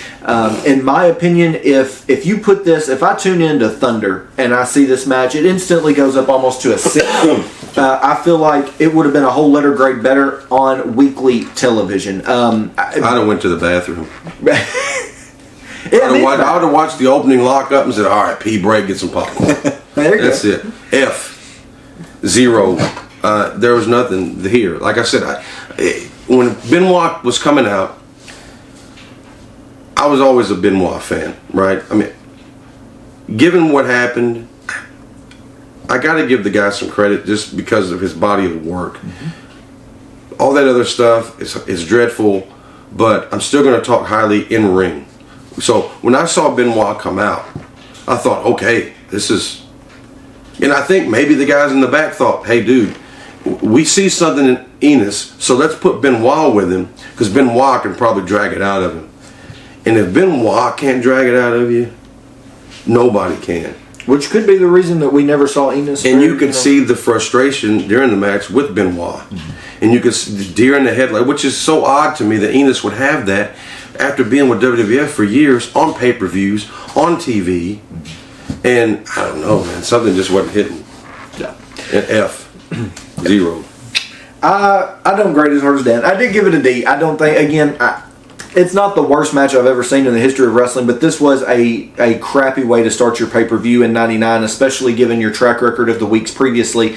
In my opinion, if you put this, if I tune into Thunder and I see this match, it instantly goes up almost to a 6. I feel like it would have been a whole letter grade better on weekly television. I'd have went to the bathroom. I I would have watched the opening lockup and said, all right, pee break, get some popcorn. That's it. F. 0. There was nothing here. Like I said, when Benoit was coming out, I was always a Benoit fan, right? I mean, given what happened, I got to give the guy some credit just because of his body of work. Mm-hmm. All that other stuff is dreadful, but I'm still going to talk highly in ring. So when I saw Benoit come out, I thought, okay, this is... And I think maybe the guys in the back thought, hey, dude, we see something in Enos, so let's put Benoit with him, because Benoit can probably drag it out of him. And if Benoit can't drag it out of you, nobody can. Which could be the reason that we never saw Enos. And you could see the frustration during the match with Benoit. Mm-hmm. And you could see the deer in the headlight, which is so odd to me that Enos would have that after being with WWF for years, on pay-per-views, on TV. And I don't know, man, something just wasn't hitting. Yeah. An F. 0. I don't grade as hard as Dan. I did give it a D. I don't think, again, it's not the worst match I've ever seen in the history of wrestling, but this was a crappy way to start your pay-per-view in '99, especially given your track record of the weeks previously,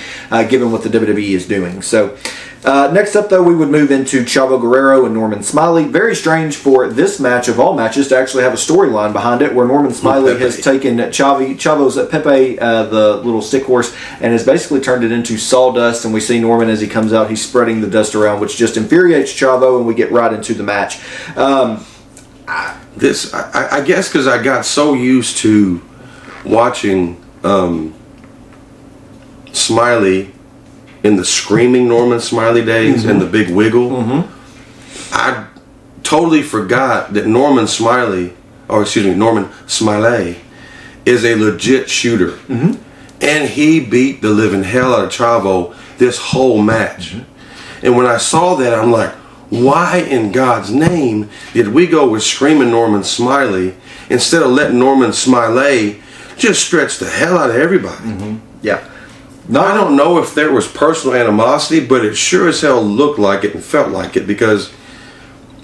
given what the WWE is doing. So, next up, though, we would move into Chavo Guerrero and Norman Smiley. Very strange for this match of all matches to actually have a storyline behind it, where Norman Smiley has taken Chavo's Pepe, the little stick horse, and has basically turned it into sawdust. And we see Norman as he comes out, he's spreading the dust around, which just infuriates Chavo, and we get right into the match. I guess because I got so used to watching Smiley in the screaming Norman Smiley days and the big wiggle, I totally forgot that Norman Smiley is a legit shooter. And he beat the living hell out of Chavo this whole match. And when I saw that, I'm like, why in God's name did we go with screaming Norman Smiley instead of letting Norman Smiley just stretch the hell out of everybody? Yeah. I don't know if there was personal animosity, but it sure as hell looked like it and felt like it, because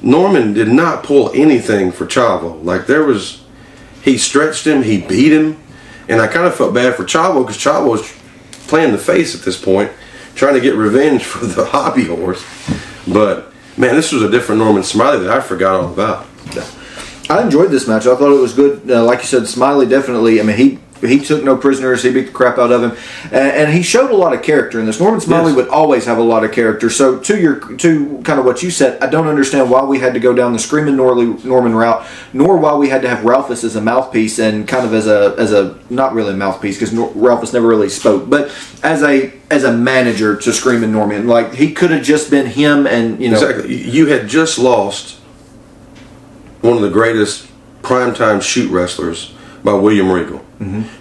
Norman did not pull anything for Chavo. Like, he stretched him, he beat him, and I kind of felt bad for Chavo, because Chavo was playing the face at this point, trying to get revenge for the hobby horse. But man, this was a different Norman Smiley that I forgot all about. I enjoyed this match. I thought it was good. Like you said, Smiley definitely, I mean, he took no prisoners. He beat the crap out of him. And he showed a lot of character in this. Norman Smiley would always have a lot of character. So to kind of what you said, I don't understand why we had to go down the screaming Norman route, nor why we had to have Ralphus as a mouthpiece and kind of as a not really a mouthpiece, because Ralphus never really spoke, but as a manager to screaming Norman. Like, he could have just been him, and Exactly. You had just lost one of the greatest primetime shoot wrestlers by William Regal.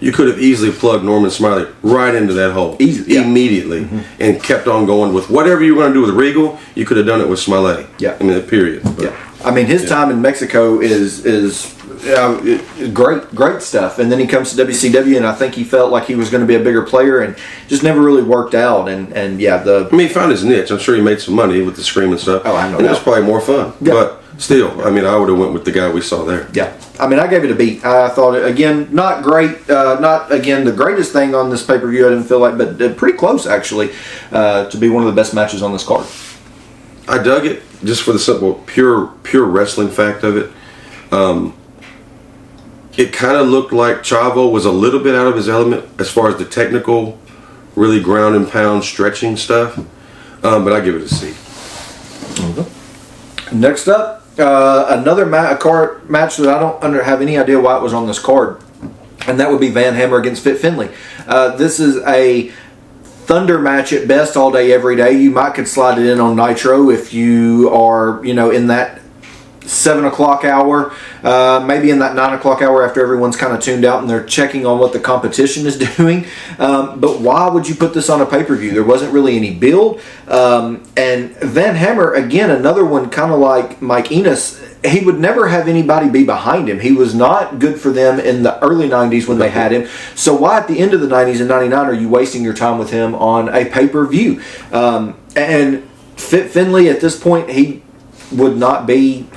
You could have easily plugged Norman Smiley right into that hole immediately and kept on going with whatever you were going to do with Regal. You could have done it with Smiley. Yeah. I mean, period. But, I mean, his time in Mexico is great stuff. And then he comes to WCW, and I think he felt like he was going to be a bigger player, and just never really worked out. And he found his niche. I'm sure he made some money with the screaming stuff. Oh, I know. And it was probably more fun. Yeah. But still, I mean, I would have went with the guy we saw there. Yeah. I mean, I gave it a B. I thought, again, not great. Not, again, the greatest thing on this pay-per-view, I didn't feel like, but pretty close, actually, to be one of the best matches on this card. I dug it just for the simple, pure wrestling fact of it. It kind of looked like Chavo was a little bit out of his element as far as the technical, really ground and pound stretching stuff. But I give it a C. Next up, another match that I don't have any idea why it was on this card. and that would be Van Hammer against Fit Finlay. This is a Thunder match at best, all day, every day. You might could slide it in on Nitro if you are, in that 7 o'clock hour, maybe in that 9 o'clock hour after everyone's kind of tuned out and they're checking on what the competition is doing. But why would you put this on a pay-per-view? There wasn't really any build. And Van Hammer, again, another one kind of like Mike Enos, he would never have anybody be behind him. He was not good for them in the early 90s when they had him. So why at the end of the 90s and 99 are you wasting your time with him on a pay-per-view? And Fit Finlay at this point, he would not be...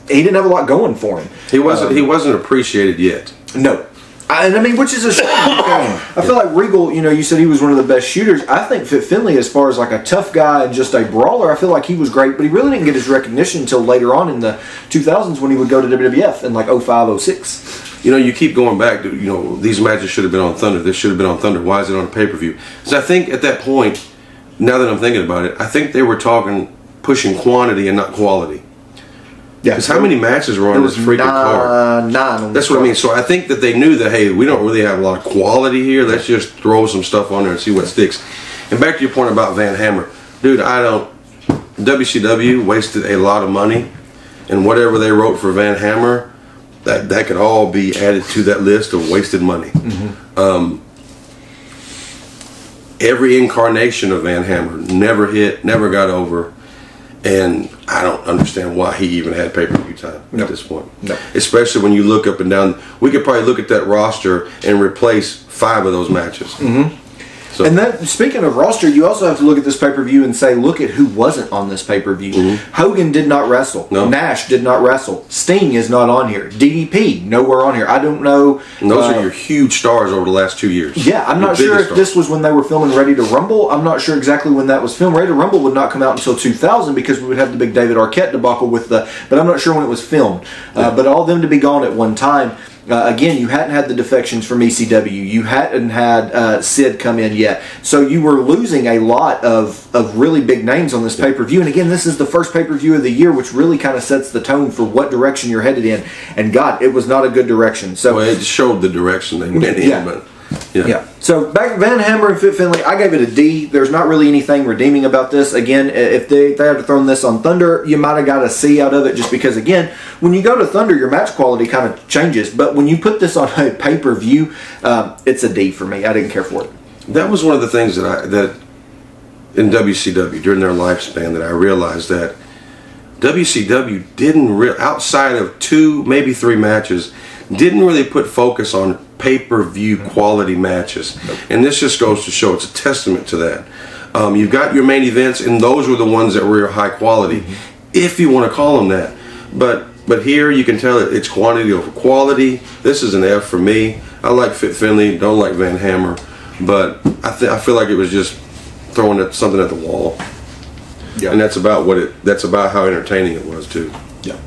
He didn't have a lot going for him. He wasn't appreciated yet. No. Which is a shame. I feel like Regal, you said he was one of the best shooters. I think Fit Finlay, as far as like a tough guy and just a brawler, I feel like he was great, but he really didn't get his recognition until later on in the 2000s when he would go to WWF in like 05, 06. You keep going back to, these matches should have been on Thunder. This should have been on Thunder. Why is it on a pay-per-view? So I think at that point, now that I'm thinking about it, I think they were pushing quantity and not quality. Yeah. Because how many matches were on this freaking card? 9. That's what I mean. So I think that they knew that, hey, we don't really have a lot of quality here. Let's just throw some stuff on there and see what sticks. And back to your point about Van Hammer. Dude, WCW wasted a lot of money. And whatever they wrote for Van Hammer, that could all be added to that list of wasted money. Mm-hmm. Every incarnation of Van Hammer never hit, never got over. And I don't understand why he even had pay-per-view time at this point. No. Especially when you look up and down. We could probably look at that roster and replace 5 of those matches. Mm-hmm. So. And that, speaking of roster, you also have to look at this pay-per-view and say, look at who wasn't on this pay-per-view. Mm-hmm. Hogan did not wrestle. No. Nash did not wrestle. Sting is not on here. DDP, nowhere on here. I don't know. And those are your huge stars over the last 2 years. Yeah, I'm not sure if this was when they were filming Ready to Rumble. I'm not sure exactly when that was filmed. Ready to Rumble would not come out until 2000 because we would have the big David Arquette debacle with the... But I'm not sure when it was filmed. But all of them to be gone at one time... again, you hadn't had the defections from ECW. You hadn't had Sid come in yet. So you were losing a lot of really big names on this pay-per-view. And again, this is the first pay-per-view of the year, which really kind of sets the tone for what direction you're headed in. And God, it was not a good direction. So it showed the direction they went in. But yeah. So back Van Hammer and Fit Finlay, I gave it a D. There's not really anything redeeming about this. Again, if they had thrown this on Thunder, you might have got a C out of it just because, again, when you go to Thunder, your match quality kind of changes. But when you put this on a pay-per-view, it's a D for me. I didn't care for it. That was one of the things that in WCW during their lifespan that I realized that WCW didn't outside of 2, maybe 3 matches, didn't really put focus on pay-per-view quality matches. And this just goes to show, it's a testament to that. You've got your main events, and those were the ones that were high quality, if you want to call them that. But here you can tell it's quantity over quality. This is an F for me. I like Fit Finlay, don't like Van Hammer, but I feel like it was just throwing something at the wall. Yeah. And that's about how entertaining it was too. Yeah.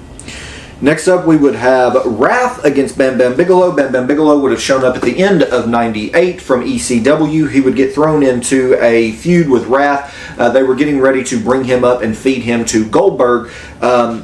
Next up, we would have Wrath against Bam Bam Bigelow. Bam Bam Bigelow would have shown up at the end of 98 from ECW. He would get thrown into a feud with Wrath. They were getting ready to bring him up and feed him to Goldberg.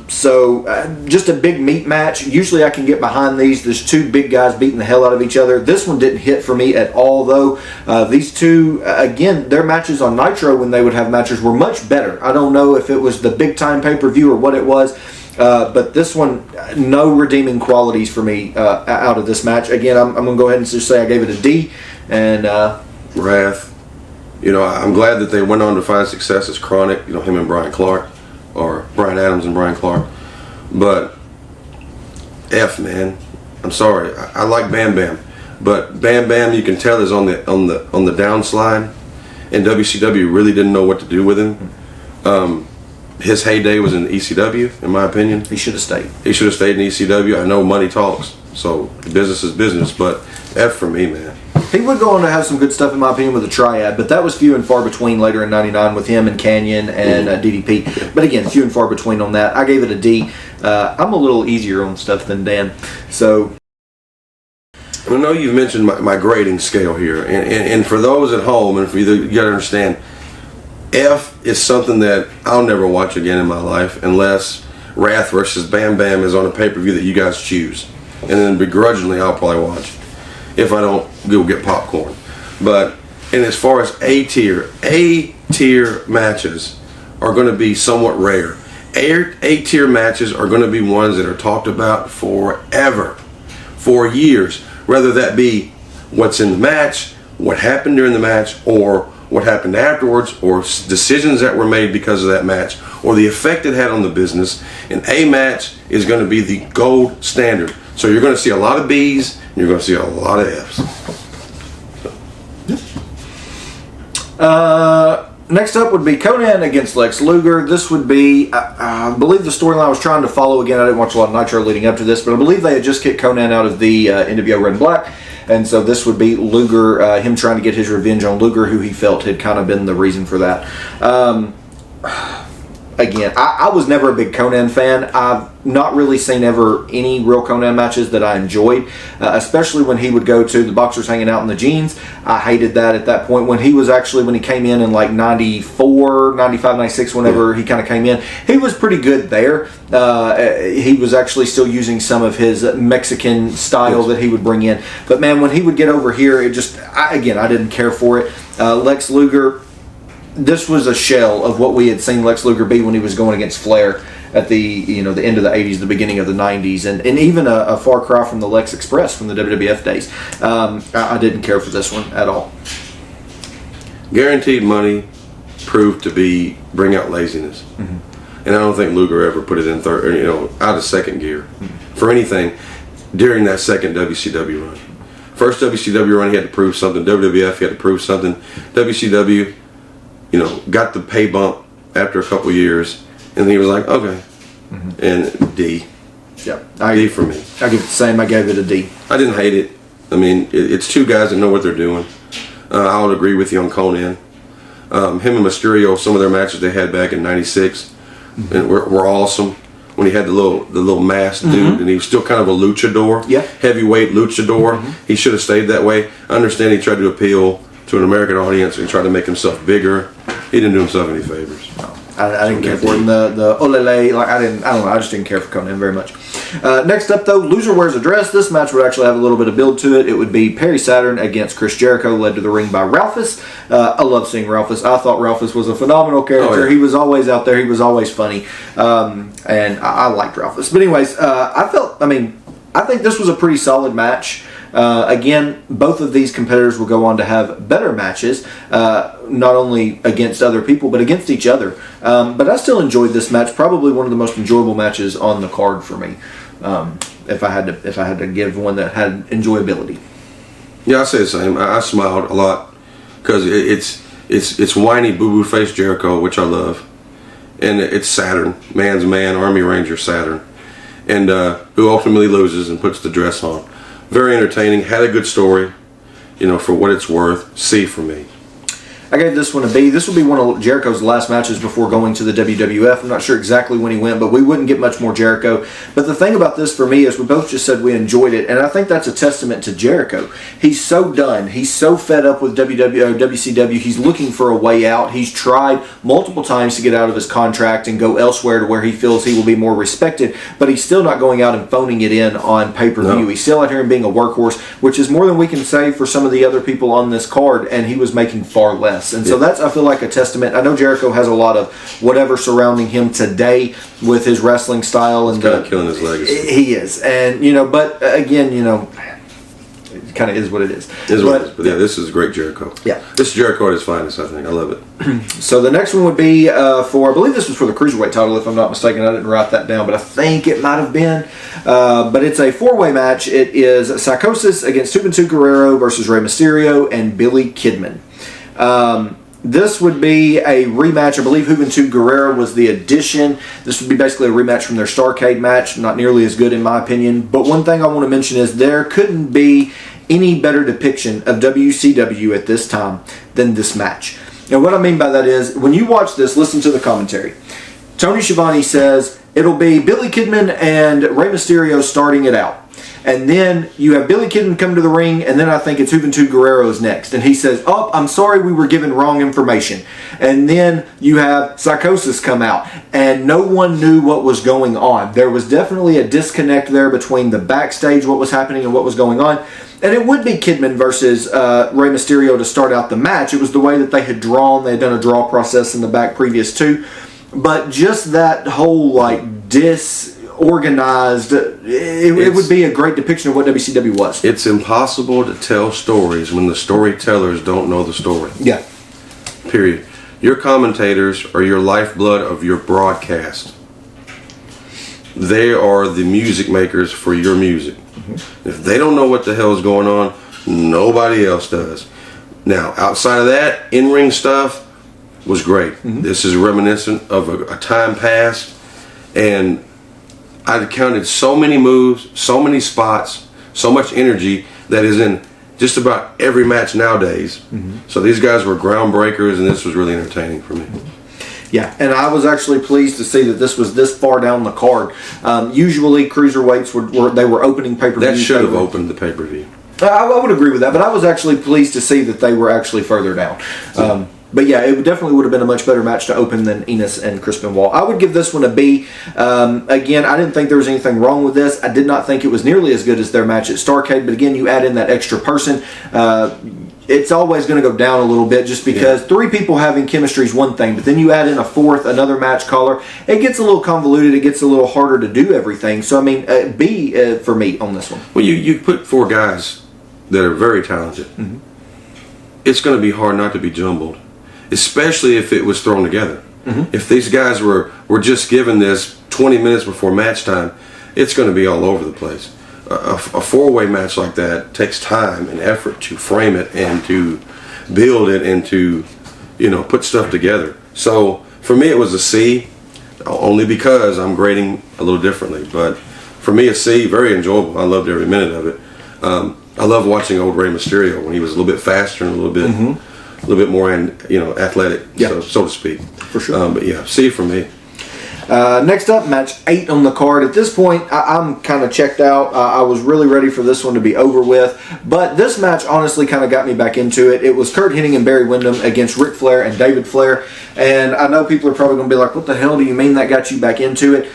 So just a big meat match. Usually I can get behind these. There's 2 big guys beating the hell out of each other. This one didn't hit for me at all, though. These 2, again, their matches on Nitro when they would have matches were much better. I don't know if it was the big-time pay-per-view or what it was. But this one, no redeeming qualities for me out of this match. Again, I'm going to go ahead and just say I gave it a D. And Wrath, I'm glad that they went on to find success as Chronic. Him and Brian Clark, or Brian Adams and Brian Clark. But F, man, I'm sorry. I like Bam Bam, but Bam Bam, you can tell, is on the downslide, and WCW really didn't know what to do with him. His heyday was in ECW, in my opinion. He should have stayed. He should have stayed in ECW. I know money talks, so business is business, but F for me, man. He would go on to have some good stuff, in my opinion, with the Triad, but that was few and far between later in 99 with him and Canyon and DDP. But again, few and far between on that. I gave it a D. I'm a little easier on stuff than Dan. So I know you've mentioned my grading scale here, and for those at home, and for you got to understand, F is something that I'll never watch again in my life unless Wrath versus Bam Bam is on a pay-per-view that you guys choose. And then begrudgingly, I'll probably watch. if I don't go get popcorn. But and as far as A tier matches are going to be somewhat rare. A tier matches are going to be ones that are talked about forever, for years, whether that be what's in the match, what happened during the match, or what happened afterwards, or decisions that were made because of that match, or the effect it had on the business. An A match is going to be the gold standard. So you're going to see a lot of B's, and you're going to see a lot of F's. Next up would be Conan against Lex Luger. This would be, I believe the storyline I was trying to follow. Again, I didn't watch a lot of Nitro leading up to this, but I believe they had just kicked Conan out of the NWO Red and Black. And so this would be Luger, him trying to get his revenge on Luger, who he felt had kind of been the reason for that. Again, I was never a big Conan fan. I've not really seen ever any real Conan matches that I enjoyed, especially when he would go to the boxers hanging out in the jeans. I hated that at that point. When he came in like 94, 95, 96, whenever he kind of came in, he was pretty good there. He was actually still using some of his Mexican style that he would bring in. But man, when he would get over here, I didn't care for it. Lex Luger, this was a shell of what we had seen Lex Luger be when he was going against Flair at the end of the 80s, the beginning of the 90s, and even a far cry from the Lex Express from the WWF days. I didn't care for this one at all. Guaranteed money proved to bring out laziness. Mm-hmm. And I don't think Luger ever put it in out of second gear for anything during that second WCW run. First WCW run, he had to prove something. WWF, he had to prove something. WCW, got the pay bump after a couple years, and he was like, okay. Mm-hmm. And D. Yeah. D for me. I give it the same. I gave it a D. I didn't hate it. I mean, it's two guys that know what they're doing. I would agree with you on Conan. Him and Mysterio, some of their matches they had back in '96, mm-hmm. and were awesome. When he had the little masked dude, mm-hmm. and he was still kind of a luchador, heavyweight luchador. Mm-hmm. He should have stayed that way. I understand he tried to appeal to an American audience and tried to make himself bigger. He didn't do himself any favors. No, I didn't care for him. The olele, I don't know. I just didn't care for Conan very much. Next up, though, Loser Wears a Dress. This match would actually have a little bit of build to it. It would be Perry Saturn against Chris Jericho, led to the ring by Ralphus. I love seeing Ralphus. I thought Ralphus was a phenomenal character. Oh, yeah. He was always out there. He was always funny. And I liked Ralphus. But anyways, I think this was a pretty solid match. Again, both of these competitors will go on to have better matches, not only against other people, but against each other. But I still enjoyed this match. Probably one of the most enjoyable matches on the card for me. If I had to give one that had enjoyability. Yeah, I say the same. I smiled a lot because it's whiny boo-boo face Jericho, which I love, and it's Saturn, man's man, Army Ranger Saturn, and who ultimately loses and puts the dress on. Very entertaining, had a good story, for what it's worth. C for me. I gave this one a B. This will be one of Jericho's last matches before going to the WWF. I'm not sure exactly when he went, but we wouldn't get much more Jericho. But the thing about this for me is we both just said we enjoyed it, and I think that's a testament to Jericho. He's so done. He's so fed up with WCW. He's looking for a way out. He's tried multiple times to get out of his contract and go elsewhere to where he feels he will be more respected, but he's still not going out and phoning it in on pay-per-view. No. He's still out here and being a workhorse, which is more than we can say for some of the other people on this card, and he was making far less. And so that's, I feel like, a testament. I know Jericho has a lot of whatever surrounding him today with his wrestling style. And kind of killing his legacy. He is. And, but again, it kind of is what it is. But yeah, this is great Jericho. Yeah. This is Jericho at his finest, I think. I love it. So the next one would be I believe this was for the Cruiserweight title, if I'm not mistaken. I didn't write that down, but I think it might have been. But it's a four-way match. It is Psychosis against Juventud Guerrero versus Rey Mysterio and Billy Kidman. This would be a rematch. I believe Juventud Guerrero was the addition. This would be basically a rematch from their Starrcade match. Not nearly as good in my opinion. But one thing I want to mention is there couldn't be any better depiction of WCW at this time than this match. And what I mean by that is, when you watch this, listen to the commentary. Tony Schiavone says it'll be Billy Kidman and Rey Mysterio starting it out. And then you have Billy Kidman come to the ring, and then I think it's Juventud Guerrero's next. And he says, "Oh, I'm sorry, we were given wrong information." And then you have Psychosis come out, and no one knew what was going on. There was definitely a disconnect there between the backstage, what was happening, and what was going on. And it would be Kidman versus Rey Mysterio to start out the match. It was the way that they had drawn. They had done a draw process in the back previous to. But just that whole, like, disorganized, it would be a great depiction of what WCW was. It's impossible to tell stories when the storytellers don't know the story. Yeah. Period. Your commentators are your lifeblood of your broadcast. They are the music makers for your music. Mm-hmm. If they don't know what the hell is going on, nobody else does. Now, outside of that, in-ring stuff was great. Mm-hmm. This is reminiscent of a time past, and I counted so many moves, so many spots, so much energy that is in just about every match nowadays. Mm-hmm. So these guys were groundbreakers, and this was really entertaining for me. Yeah, and I was actually pleased to see that this was this far down the card. Usually, cruiserweights were opening pay-per-view. That should have opened the pay-per-view. I would agree with that, but I was actually pleased to see that they were actually further down. But yeah, it definitely would have been a much better match to open than Enos and Chris Benoit. I would give this one a B. Again, I didn't think there was anything wrong with this. I did not think it was nearly as good as their match at Starrcade, but again, you add in that extra person. It's always going to go down a little bit just because three people having chemistry is one thing, but then you add in a fourth, another match caller. It gets a little convoluted. It gets a little harder to do everything. So, I mean, B for me on this one. Well, you put four guys that are very talented. Mm-hmm. It's going to be hard not to be jumbled, especially if it was thrown together. Mm-hmm. If these guys were just given this 20 minutes before match time, it's going to be all over the place. A four-way match like that takes time and effort to frame it and to build it and to, put stuff together. So for me, it was a C, only because I'm grading a little differently. But for me, a C, very enjoyable. I loved every minute of it. I love watching old Rey Mysterio when he was a little bit faster and a little bit more, athletic, so to speak. For sure. But yeah, C for me. Next up, match 8 on the card. At this point, I'm kind of checked out. I was really ready for this one to be over with. But this match honestly kind of got me back into it. It was Curt Hennig and Barry Windham against Ric Flair and David Flair. And I know people are probably going to be like, what the hell do you mean that got you back into it?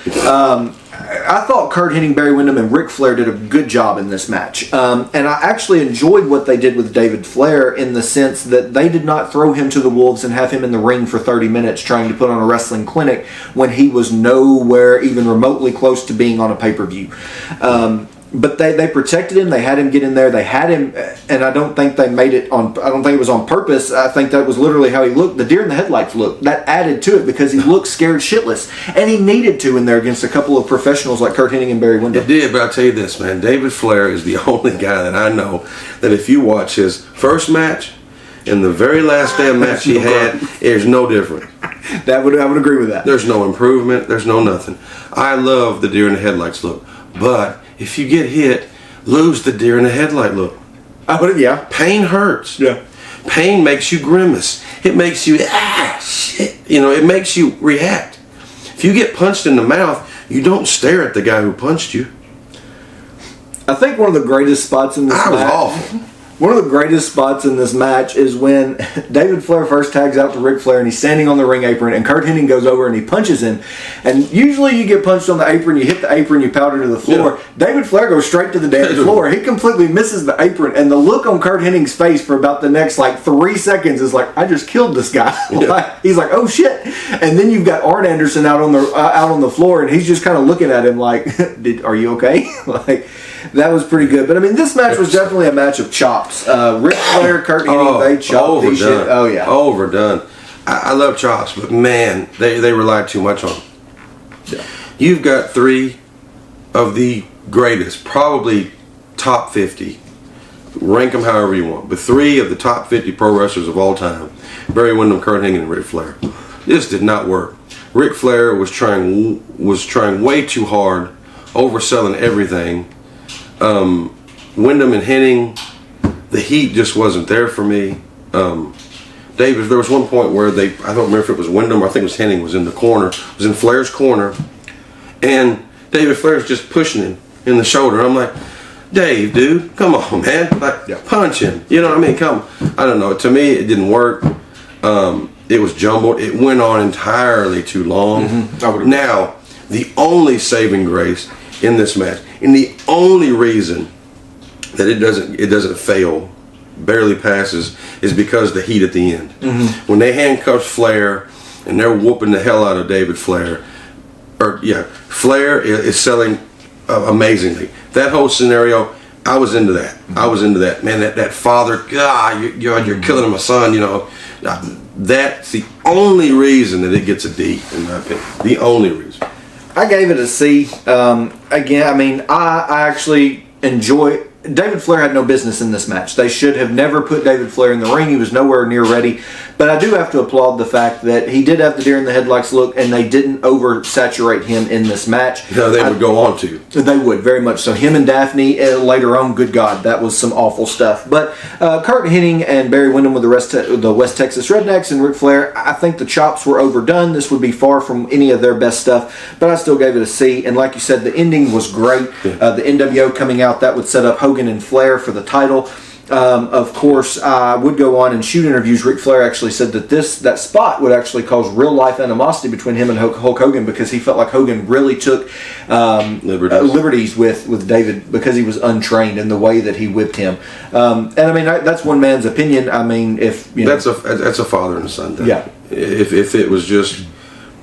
I thought Curt Hennig, Barry Windham, and Ric Flair did a good job in this match. And I actually enjoyed what they did with David Flair in the sense that they did not throw him to the wolves and have him in the ring for 30 minutes trying to put on a wrestling clinic when he was nowhere even remotely close to being on a pay-per-view. But they protected him. They had him get in there. They had him, and I don't think they made it on. I don't think it was on purpose. I think that was literally how he looked. The deer in the headlights look. That added to it because he looked scared shitless, and he needed to in there against a couple of professionals like Curt Hennig and Barry Windham. It did, but I'll tell you this, man. David Flair is the only guy that I know that if you watch his first match and the very last damn match he had, there's no different. I would agree with that. There's no improvement. There's no nothing. I love the deer in the headlights look, but if you get hit, lose the deer in the headlight look. Yeah. Pain hurts. Yeah. Pain makes you grimace. It makes you, shit. It makes you react. If you get punched in the mouth, you don't stare at the guy who punched you. I think one of the greatest spots in this match. Was awful. One of the greatest spots in this match is when David Flair first tags out to Ric Flair and he's standing on the ring apron and Curt Hennig goes over and he punches him. And usually you get punched on the apron, you hit the apron, you powder to the floor. Yeah. David Flair goes straight to the damn floor. He completely misses the apron, and the look on Curt Hennig's face for about the next 3 seconds is like, I just killed this guy. Yeah. He's like, oh shit. And then you've got Arn Anderson out on the floor, and he's just kind of looking at him like, are you okay? That was pretty good. But I mean, this match was definitely a match of chops. Ric Flair, Curt Hennig, they chopped these shit. Oh yeah, overdone. I love chops, but man, they relied too much on them. Yeah. You've got 3 of the greatest, probably top 50. Rank them however you want, but 3 of the top 50 pro wrestlers of all time: Barry Windham, Curt Hennig, and Ric Flair. This did not work. Ric Flair was trying way too hard, overselling everything. Windham and Hennig, the heat just wasn't there for me. David, there was one point where I don't remember if it was Windham or I think it was Hennig, was in the corner, was in Flair's corner, and David Flair's just pushing him in the shoulder. I'm like, Dave, dude, come on, man, punch him. You know what I mean? I don't know. To me, it didn't work. It was jumbled. It went on entirely too long. Mm-hmm. Now, the only saving grace in this match, and the only reason that it doesn't fail, barely passes, is because the heat at the end. When they handcuff Flair and they're whooping the hell out of David Flair, Flair is selling amazingly. That whole scenario, I was into that. Man, that father, God, you're killing my son, That's the only reason that it gets a D, in my opinion. The only reason. I gave it a C. Again, I mean, I actually enjoy. David Flair had no business in this match. They should have never put David Flair in the ring. He was nowhere near ready. But I do have to applaud the fact that he did have the deer in the headlights look, and they didn't oversaturate him in this match. No, they would go on to. They would, very much so. Him and Daphne later on, good God, that was some awful stuff. But Kurt Hennig and Barry Windham with the West Texas Rednecks and Ric Flair, I think the chops were overdone. This would be far from any of their best stuff, but I still gave it a C. And like you said, the ending was great. The NWO coming out, that would set up Hogan and Flair for the title. Of course, I would go on and shoot interviews. Ric Flair actually said that that spot would actually cause real life animosity between him and Hulk Hogan, because he felt like Hogan really took liberties with David because he was untrained in the way that he whipped him. And I mean, that's one man's opinion. I mean, if that's a father and a son thing. Yeah. If it was just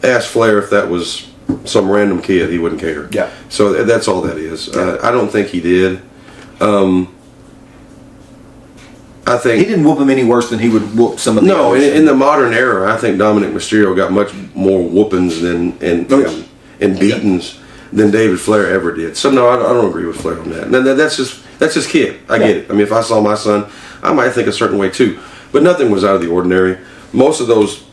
ask Flair if that was some random kid, he wouldn't care. Yeah. So that's all that is. I don't think he did. I think he didn't whoop him any worse than he would whoop some of the No, others. in the modern era, I think Dominic Mysterio got much more whoopings and beatings than David Flair ever did. So no, I don't agree with Flair on that. No, that's his kid. I get it. I mean, if I saw my son, I might think a certain way too. But nothing was out of the ordinary. Most of those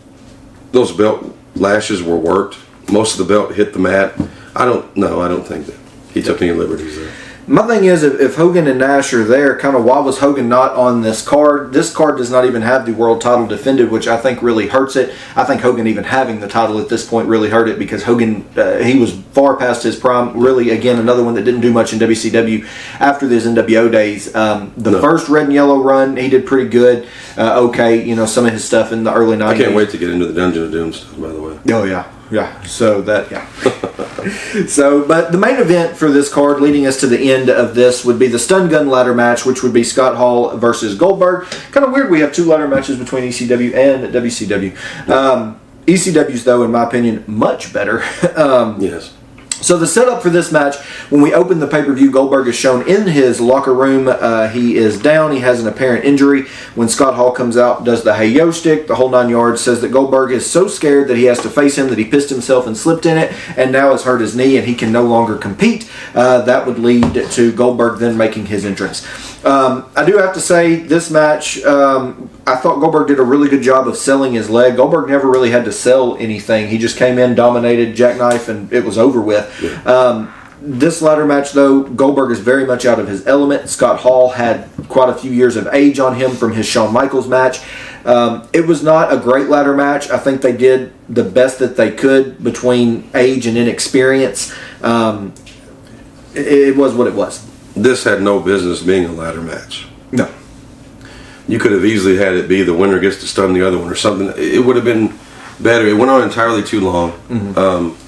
belt lashes were worked. Most of the belt hit the mat. I don't think that he took any liberties there. My thing is, if Hogan and Nash are there, kind of why was Hogan not on this card? This card does not even have the world title defended, which I think really hurts it. I think Hogan even having the title at this point really hurt it, because Hogan, he was far past his prime. Really, again, another one that didn't do much in WCW after his NWO days. First red and yellow run, he did pretty good. Some of his stuff in the early 90s. I can't wait to get into the Dungeon of Doom stuff, by the way. Oh, yeah. Yeah, so but the main event for this card leading us to the end of this would be the Stun Gun ladder match, which would be Scott Hall versus Goldberg. Kind of weird we have two ladder matches between ECW and WCW. ECW's, though, in my opinion, much better. Yes. So the setup for this match, when we open the pay-per-view, Goldberg is shown in his locker room. He is down. He has an apparent injury. When Scott Hall comes out, does the hey yo stick, the whole 9 yards, says that Goldberg is so scared that he has to face him that he pissed himself and slipped in it, and now has hurt his knee and he can no longer compete. That would lead to Goldberg then making his entrance. I do have to say, this match, I thought Goldberg did a really good job of selling his leg. Goldberg never really had to sell anything. He just came in, dominated, jackknife, and it was over with. Yeah. This ladder match, though, Goldberg is very much out of his element. Scott Hall had quite a few years of age on him from his Shawn Michaels match. It was not a great ladder match. I think they did the best that they could between age and inexperience. It was what it was. This had no business being a ladder match. No. You could have easily had it be the winner gets to stun the other one or something. It would have been better. It went on entirely too long. Mm-hmm.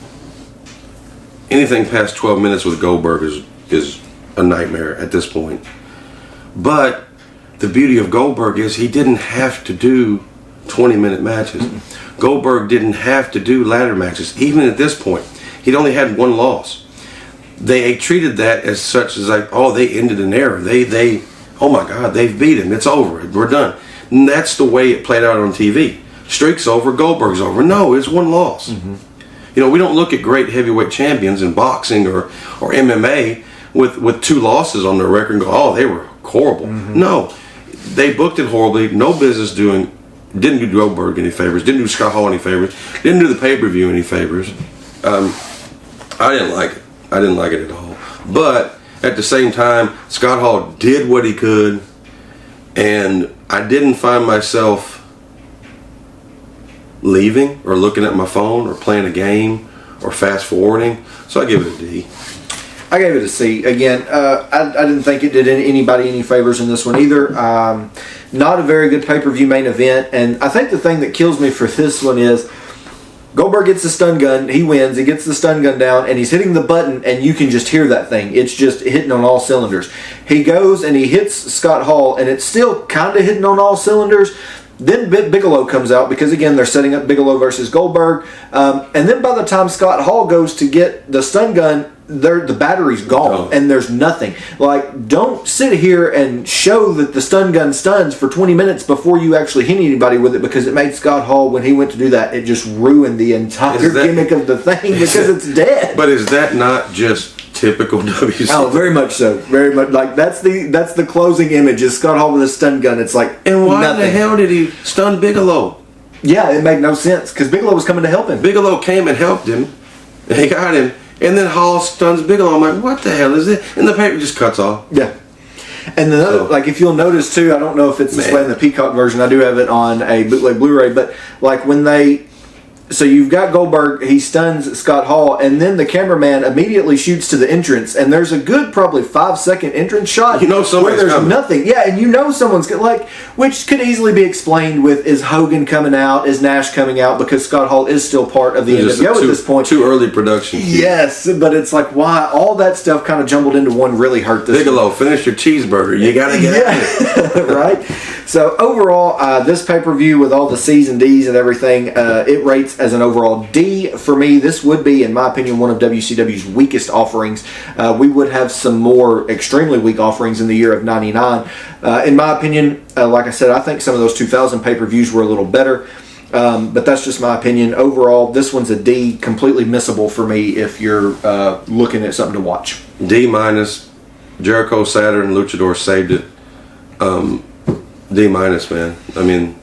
Anything past 12 minutes with Goldberg is a nightmare at this point. But the beauty of Goldberg is he didn't have to do 20-minute matches. Mm-hmm. Goldberg didn't have to do ladder matches. Even at this point, he'd only had one loss. They treated that as such as like, oh, they ended an era. They oh my God, they've beat him. It's over. We're done. And that's the way it played out on TV. Streak's over. Goldberg's over. No, it's one loss. Mm-hmm. We don't look at great heavyweight champions in boxing or MMA with two losses on their record and go, oh, they were horrible. Mm-hmm. No, they booked it horribly. No business doing. Didn't do Goldberg any favors. Didn't do Scott Hall any favors. Didn't do the pay-per-view any favors. I didn't like it. I didn't like it at all. But at the same time, Scott Hall did what he could, and I didn't find myself leaving or looking at my phone or playing a game or fast forwarding. So I give it a D. I gave it a C. Again, I didn't think it did anybody any favors in this one either. Not a very good pay-per-view main event, and I think the thing that kills me for this one is Goldberg gets the stun gun. He wins. He gets the stun gun down, and he's hitting the button, and you can just hear that thing. It's just hitting on all cylinders. He goes and he hits Scott Hall, and it's still kind of hitting on all cylinders. Then Bigelow comes out because, again, they're setting up Bigelow versus Goldberg. And then by the time Scott Hall goes to get the stun gun, the battery's gone and there's nothing. Like, don't sit here and show that the stun gun stuns for 20 minutes before you actually hit anybody with it, because it made Scott Hall, when he went to do that, it just ruined the entire gimmick of the thing because it's dead. But is that not just typical WC? Oh, very much so. Very much. Like, that's the closing image is Scott Hall with a stun gun. It's like, and why nothing. the hell did he stun Bigelow? Yeah, it made no sense because Bigelow was coming to help him. Bigelow came and helped him, and he got him, and then Hall stuns Bigelow. I'm like, what the hell is it? And the paper just cuts off. Yeah. And the other, like, if you'll notice too, I don't know if it's displayed in the Peacock version. I do have it on a bootleg Blu-ray, but like when so you've got Goldberg, he stuns Scott Hall, and then the cameraman immediately shoots to the entrance, and there's a good probably 5-second entrance shot. You know somebody's where there's coming. nothing. Yeah, and you know someone's like, which could easily be explained with, is Hogan coming out, is Nash coming out, because Scott Hall is still part of the NWO at this point. Too early production. Yes, but it's like, why all that stuff kind of jumbled into one really hurt this Bigelow, finish your cheeseburger. You gotta get out of it. Right? So overall, this pay-per-view with all the C's and D's and everything, it rates as an overall D for me. This would be, in my opinion, one of WCW's weakest offerings. We would have some more extremely weak offerings in the year of '99. In my opinion, like I said, I think some of those 2000 pay-per-views were a little better. But that's just my opinion. Overall, this one's a D, completely missable for me if you're looking at something to watch. D-. Jericho, Saturn, Luchador saved it. D-, man. I mean,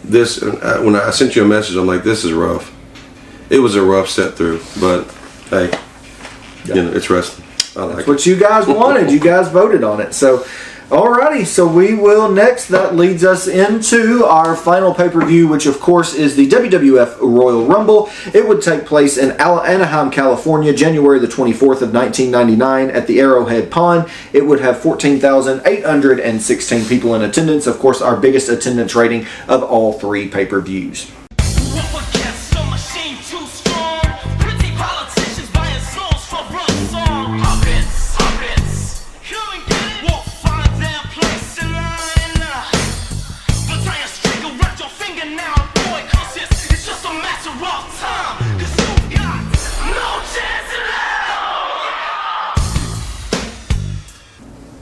this, when I sent you a message, I'm like, this is rough. It was a rough set through, but hey, you know, it's wrestling. I like That's what you guys wanted. You guys voted on it. So, alrighty. So we will next. That leads us into our final pay-per-view, which of course is the WWF Royal Rumble. It would take place in Anaheim, California, January the 24th of 1999 at the Arrowhead Pond. It would have 14,816 people in attendance. Of course, our biggest attendance rating of all three pay-per-views.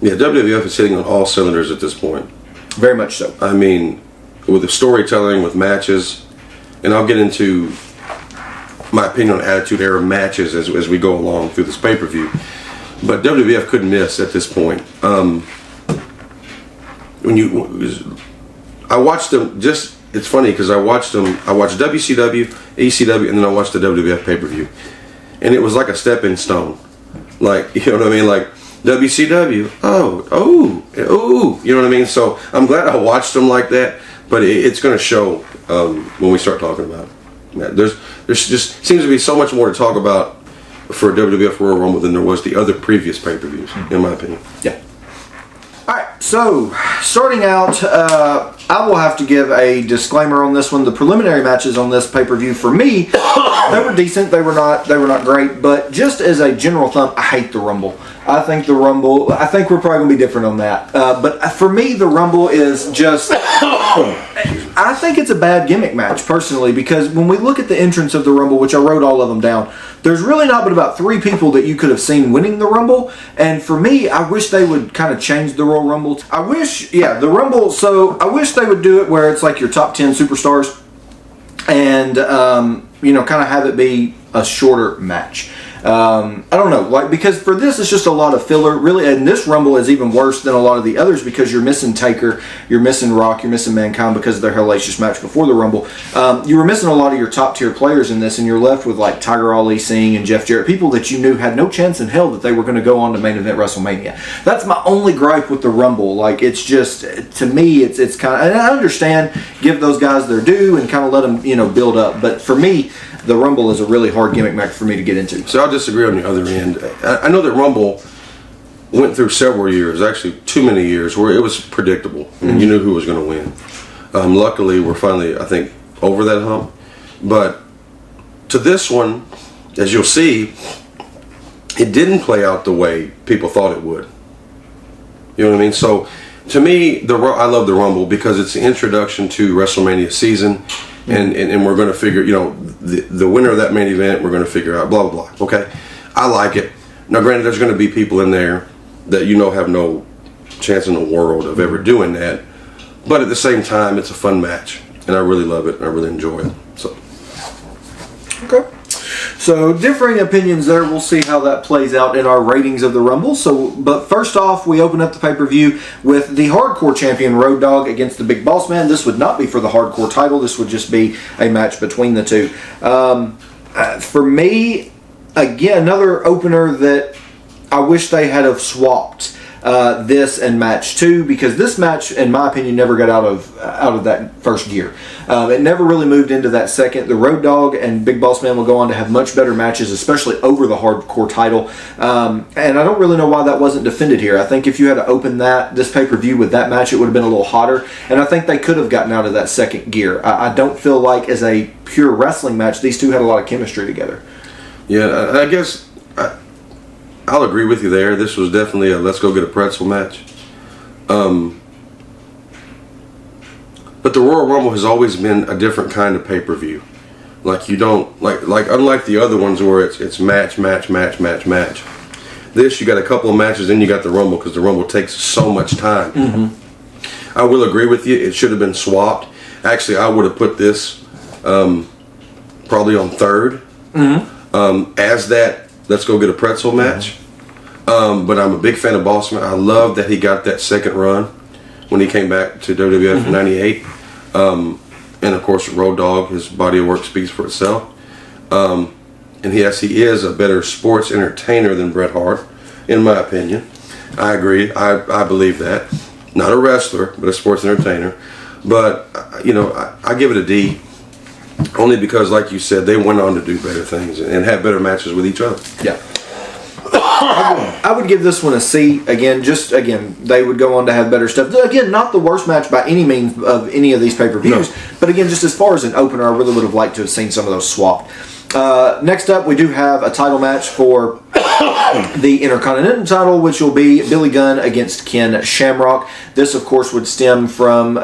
Yeah, WWF is hitting on all cylinders at this point. Very much so. I mean, with the storytelling, with matches, and I'll get into my opinion on Attitude Era matches as we go along through this pay-per-view. But WWF couldn't miss at this point. I watched them. It's funny because I watched WCW, ECW, and then I watched the WWF pay-per-view, and it was like a stepping stone. Like, you know what I mean? Like, WCW, you know what I mean? So I'm glad I watched them like that, but it's going to show when we start talking about it. There's just seems to be so much more to talk about for WWF Royal Rumble than there was the other previous pay-per-views, in my opinion. Yeah. All right, so starting out, I will have to give a disclaimer on this one. The preliminary matches on this pay-per-view, for me, they were decent. They were not great, but just as a general thumb, I hate the Rumble. I think we're probably going to be different on that. But for me, the Rumble is just, I think it's a bad gimmick match, personally, because when we look at the entrance of the Rumble, which I wrote all of them down, there's really not but about 3 people that you could have seen winning the Rumble. And for me, I wish they would kind of change the Royal Rumble. The Rumble, so I wish they would do it where it's like your top 10 superstars and, kind of have it be a shorter match. I don't know, because for this it's just a lot of filler, really, and this Rumble is even worse than a lot of the others because you're missing Taker, you're missing Rock, you're missing Mankind because of their hellacious match before the Rumble. You were missing a lot of your top tier players in this, and you're left with like Tiger Ali Singh and Jeff Jarrett, people that you knew had no chance in hell that they were going to go on to main event WrestleMania. That's my only gripe with the Rumble. Like, it's just, to me, it's kind of, and I understand, give those guys their due and kind of let them, build up, but for me, the Rumble is a really hard gimmick match for me to get into. So I'll disagree on the other end. I know that Rumble went through several years, actually too many years, where it was predictable. I mean, you knew who was going to win. Luckily, we're finally, I think, over that hump. But to this one, as you'll see, it didn't play out the way people thought it would. You know what I mean? So, to me, I love the Rumble because it's the introduction to WrestleMania season, and we're going to figure, the winner of that main event, we're going to figure out, blah, blah, blah. Okay? I like it. Now, granted, there's going to be people in there that have no chance in the world of ever doing that, but at the same time, it's a fun match, and I really love it, and I really enjoy it. So, okay. So, differing opinions there. We'll see how that plays out in our ratings of the Rumble. But first off, we open up the pay-per-view with the Hardcore Champion Road Dogg against the Big Boss Man. This would not be for the Hardcore title. This would just be a match between the two. For me, again, another opener that I wish they had have swapped this and match 2, because this match, in my opinion, never got out of that first gear. It never really moved into that second. The Road Dogg and Big Boss Man will go on to have much better matches, especially over the Hardcore title. And I don't really know why that wasn't defended here. I think if you had to open this pay-per-view with that match, it would have been a little hotter. And I think they could have gotten out of that second gear. I don't feel like as a pure wrestling match, these two had a lot of chemistry together. yeah, I guess I'll agree with you there. This was definitely a let's go get a pretzel match. But the Royal Rumble has always been a different kind of pay-per-view. Like you don't like unlike the other ones where it's match. This, you got a couple of matches, then you got the Rumble, because the Rumble takes so much time. Mm-hmm. I will agree with you. It should have been swapped. Actually, I would have put this probably on third as that let's go get a pretzel match. But I'm a big fan of Bossman. I love that he got that second run when he came back to WWF in '98. And of course, Road Dogg, his body of work speaks for itself. And yes, he is a better sports entertainer than Bret Hart, in my opinion. I agree. I believe that. Not a wrestler, but a sports entertainer. But, I give it a D. Only because, like you said, they went on to do better things and have better matches with each other. Yeah. I would give this one a C. Again, they would go on to have better stuff. Again, not the worst match by any means of any of these pay-per-views. No. But again, just as far as an opener, I really would have liked to have seen some of those swapped. Next up, we do have a title match for the Intercontinental title, which will be Billy Gunn against Ken Shamrock. This, of course, would stem from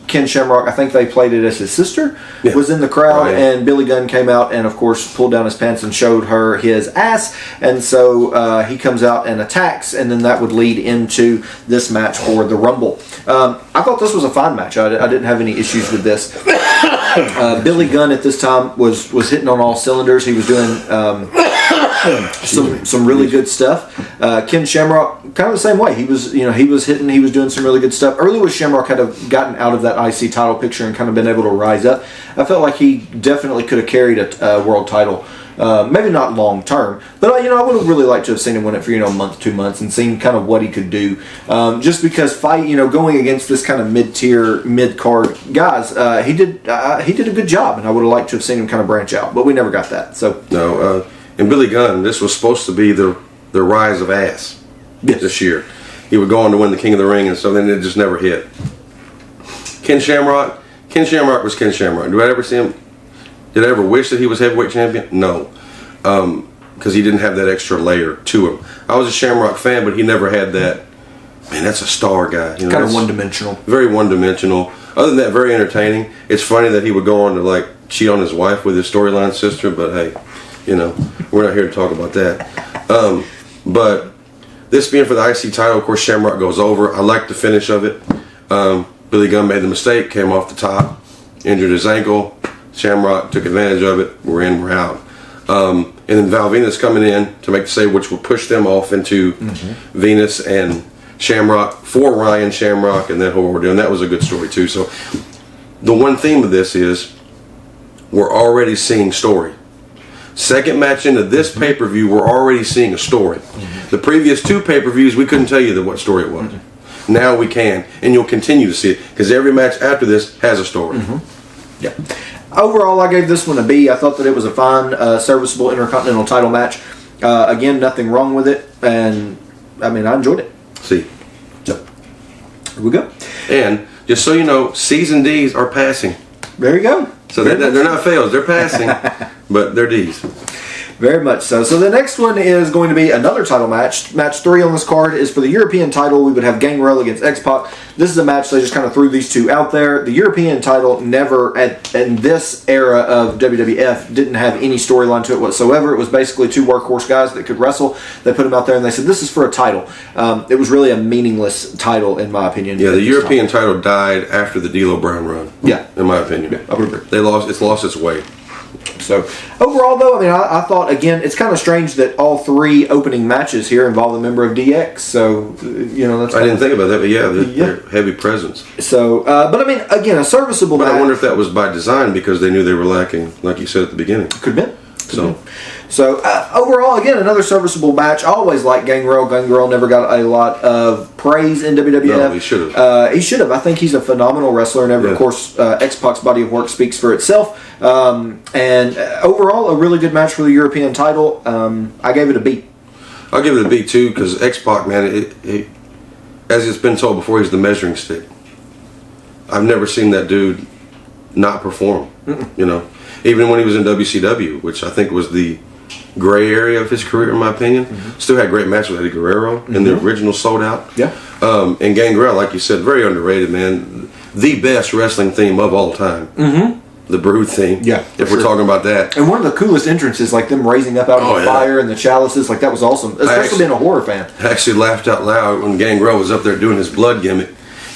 Ken Shamrock. I think they played it as his sister was in the crowd, and Billy Gunn came out and, of course, pulled down his pants and showed her his ass. And so he comes out and attacks, and then that would lead into this match for the Rumble. I thought this was a fine match. I didn't have any issues with this. Billy Gunn at this time was hitting on all cylinders. He was doing some really good stuff. Ken Shamrock, kind of the same way. He was hitting. He was doing some really good stuff. Early with Shamrock had gotten out of that IC title picture and kind of been able to rise up. I felt like he definitely could have carried a world title. Maybe not long term, but I would have really liked to have seen him win it for a month, 2 months, and seen kind of what he could do. Just because going against this kind of mid-tier, mid-card guys, he did a good job, and I would have liked to have seen him kind of branch out, but we never got that. So no, and Billy Gunn, this was supposed to be the rise of ass this year. He would go on to win the King of the Ring, and so then it just never hit. Ken Shamrock was Ken Shamrock. Do I ever see him? Did I ever wish that he was heavyweight champion? No, because he didn't have that extra layer to him. I was a Shamrock fan, but he never had that. Man, that's a star guy. Kind of one-dimensional. Very one-dimensional. Other than that, very entertaining. It's funny that he would go on to cheat on his wife with his storyline sister, but hey, we're not here to talk about that. But this being for the IC title, of course, Shamrock goes over. I like the finish of it. Billy Gunn made the mistake, came off the top, injured his ankle. Shamrock took advantage of it. We're in, we're out. And then Val Venus coming in to make the save, which will push them off into Venus and Shamrock for Ryan Shamrock and that whole ordeal. And that was a good story too. So the one theme of this is we're already seeing story. Second match into this pay-per-view, we're already seeing a story. The previous two pay-per-views, we couldn't tell you what story it was. Now we can, and you'll continue to see it because every match after this has a story. Yeah. Overall, I gave this one a B. I thought that it was a fine, serviceable Intercontinental title match. Again, nothing wrong with it, and I enjoyed it. See. So, here we go. And just so you know, C's and D's are passing. There you go. So they're not fails, they're passing, but they're D's. Very much so. So the next one is going to be another title match. Match 3 on this card is for the European title. We would have Gangrel against X-Pac. This is a match they just kind of threw these two out there. The European title never, in this era of WWF, didn't have any storyline to it whatsoever. It was basically two workhorse guys that could wrestle. They put them out there and they said, this is for a title. It was really a meaningless title, in my opinion. Yeah, the European title died after the D'Lo Brown run. Yeah. In my opinion. Yeah, I would agree. It's lost its way. So overall, though, I mean, I thought again, it's kind of strange that all 3 opening matches here involve a member of DX. So that's. I didn't think about that, but they're heavy presence. So, but I mean, again, a serviceable. But match. I wonder if that was by design because they knew they were lacking, like you said at the beginning. Could have been. So overall, again, another serviceable match. I always liked Gangrel. Gangrel never got a lot of praise in WWF. No, he should have. He should have. I think he's a phenomenal wrestler, and of course, X-Pac's body of work speaks for itself. And overall, a really good match for the European title. I gave it a B. I'll give it a B too because X-Pac, man, as it's been told before, he's the measuring stick. I've never seen that dude not perform. Even when he was in WCW, which I think was the gray area of his career, in my opinion. Still had great matches with Eddie Guerrero in the original Sold Out. Yeah. And Gangrel, like you said, very underrated, man. The best wrestling theme of all time. The Brood theme. Yeah. If we're talking about that. And one of the coolest entrances, like them raising up out of the fire and the chalices, like that was awesome. Especially being a horror fan. I actually laughed out loud when Gangrel was up there doing his blood gimmick,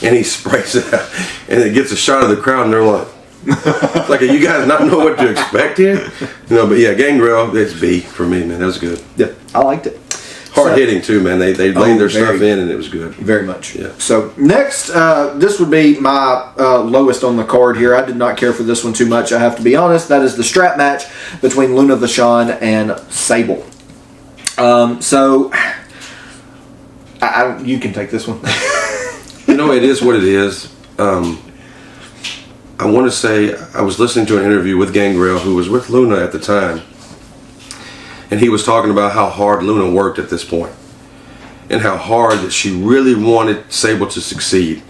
and he sprays it out, and it gets a shot of the crowd, and they're like, it's like, you guys not know what to expect here? But yeah, Gangrel, it's B for me, man. That was good. Yeah, I liked it. Hard hitting too, man. They laid their stuff in, and it was good. Very much. Yeah. So next, this would be my lowest on the card here. I did not care for this one too much, I have to be honest. That is the strap match between Luna Vachon and Sable. So you can take this one. It is what it is. I want to say I was listening to an interview with Gangrel, who was with Luna at the time, and he was talking about how hard Luna worked at this point and how hard that she really wanted Sable to succeed,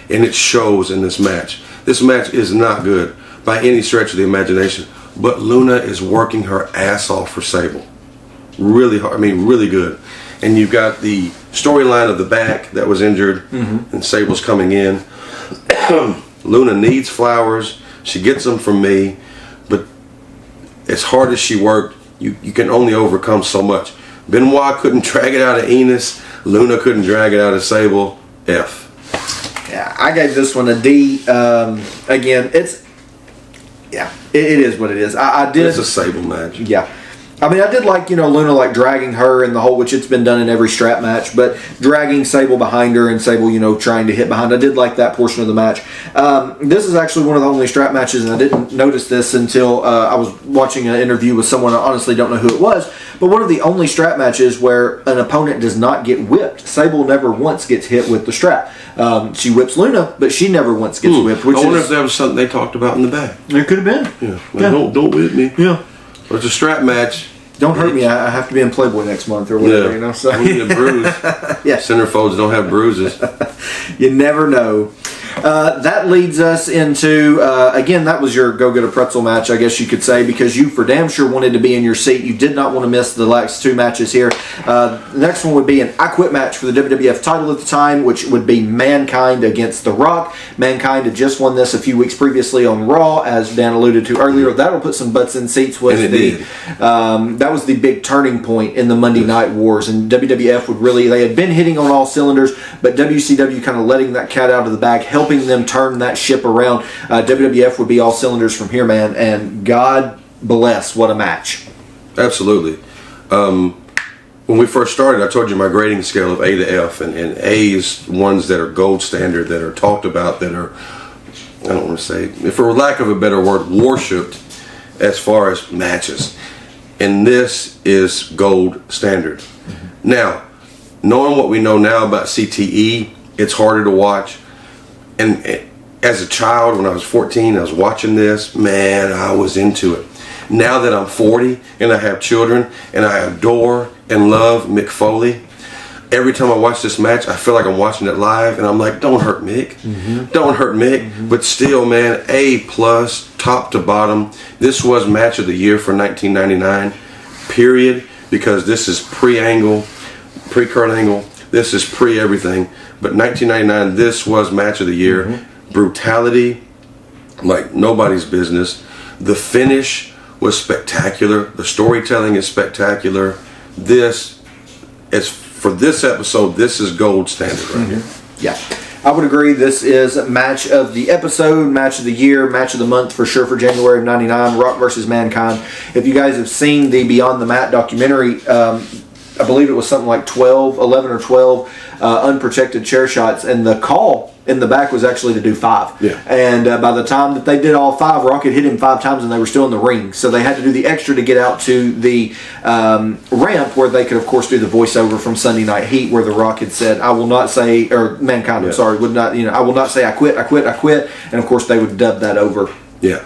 and it shows in this match. This match is not good by any stretch of the imagination, but Luna is working her ass off for Sable. Really hard, really good. And you've got the storyline of the back that was injured, and Sable's coming in. Luna needs flowers. She gets them from me, but as hard as she worked, you can only overcome so much. Benoit couldn't drag it out of Enos. Luna couldn't drag it out of Sable. F. Yeah, I gave this one a D. Again, it is what it is. I did. It's a Sable match. Yeah. I mean, I did like, Luna like dragging her in the hole, which it's been done in every strap match, but dragging Sable behind her and Sable, trying to hit behind. I did like that portion of the match. This is actually one of the only strap matches, and I didn't notice this until I was watching an interview with someone. I honestly don't know who it was, but one of the only strap matches where an opponent does not get whipped. Sable never once gets hit with the strap. She whips Luna, but she never once gets whipped. I wonder if that was something they talked about in the back. It could have been. Yeah. Like, don't whip me. Yeah. It's a strap match. Don't hurt me. I have to be in Playboy next month or whatever, So I need a bruise. Yeah. Centerfolds don't have bruises. You never know. That leads us into, again, that was your go get a pretzel match, I guess you could say, because you for damn sure wanted to be in your seat. You did not want to miss the last 2 matches here. The next one would be an I Quit match for the WWF title at the time, which would be Mankind against The Rock. Mankind had just won this a few weeks previously on Raw, as Dan alluded to earlier. That'll put some butts in seats. That was the big turning point in the Monday Night Wars, and WWF they had been hitting on all cylinders, but WCW kind of letting that cat out of the bag, helping them turn that ship around. WWF would be all cylinders from here, man, and God bless, what a match. Absolutely. When we first started, I told you my grading scale of A to F, and A is ones that are gold standard, that are talked about, that are, I don't want to say, for lack of a better word, worshipped as far as matches. And this is gold standard. Now, knowing what we know now about CTE, it's harder to watch. And as a child, when I was 14, I was watching this, man, I was into it. Now that I'm 40 and I have children and I adore and love Mick Foley, every time I watch this match, I feel like I'm watching it live, and I'm like, don't hurt Mick. Don't hurt Mick. But still, man, A+, top to bottom. This was match of the year for 1999, period, because this is pre-Angle, pre-Kurt Angle. This is pre-everything. But 1999, this was match of the year. Brutality, like nobody's business. The finish was spectacular. The storytelling is spectacular. This is, for this episode, this is gold standard right here. Yeah, I would agree. This is match of the episode, match of the year, match of the month for sure for January of '99. Rock versus Mankind. If you guys have seen the Beyond the Mat documentary, I believe it was something like 11 or 12 unprotected chair shots, and the call in the back was actually to do 5. Yeah. And by the time that they did all 5, Rock had hit him 5 times and they were still in the ring. So they had to do the extra to get out to the ramp where they could, of course, do the voiceover from Sunday Night Heat where The Rock had said, I will not say, or Mankind, I'm sorry, would not, I will not say I quit. And of course they would dub that over. Yeah.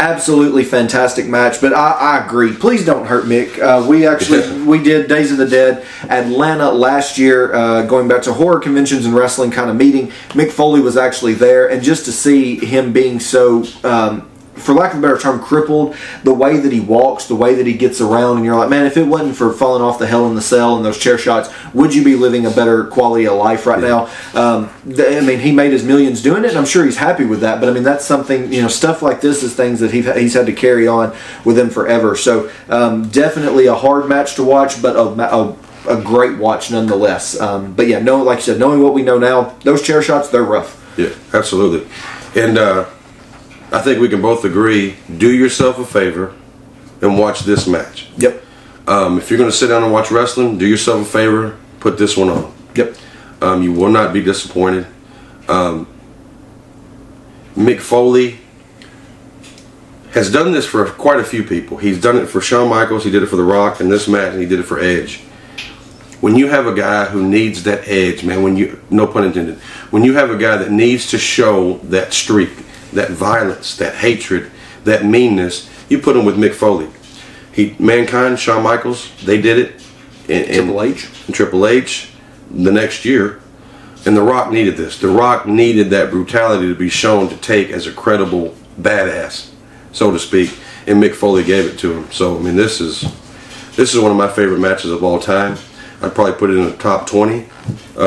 Absolutely fantastic match, but I agree. Please don't hurt Mick. We did Days of the Dead Atlanta last year, going back to horror conventions and wrestling kind of meeting. Mick Foley was actually there, and just to see him being so, for lack of a better term, crippled, the way that he walks, the way that he gets around, and you're like, man, if it wasn't for falling off the Hell in the Cell and those chair shots, would you be living a better quality of life right now? I mean, he made his millions doing it, and I'm sure he's happy with that, but I mean, that's something, stuff like this is things that he's had to carry on with him forever. So definitely a hard match to watch, but a great watch nonetheless. But yeah, like you said, knowing what we know now, those chair shots, they're rough. Yeah, absolutely. And I think we can both agree, do yourself a favor and watch this match. Yep. If you're going to sit down and watch wrestling, do yourself a favor, put this one on. Yep. You will not be disappointed. Mick Foley has done this for quite a few people. He's done it for Shawn Michaels, he did it for The Rock in this match, and he did it for Edge. When you have a guy who needs that edge, man, no pun intended, when you have a guy that needs to show that streak, that violence, that hatred, that meanness, you put him with Mick Foley. Mankind, Shawn Michaels, they did it. Triple H the next year. And The Rock needed this. The Rock needed that brutality to be shown to take as a credible badass, so to speak. And Mick Foley gave it to him. So, I mean, this is one of my favorite matches of all time. I'd probably put it in the top 20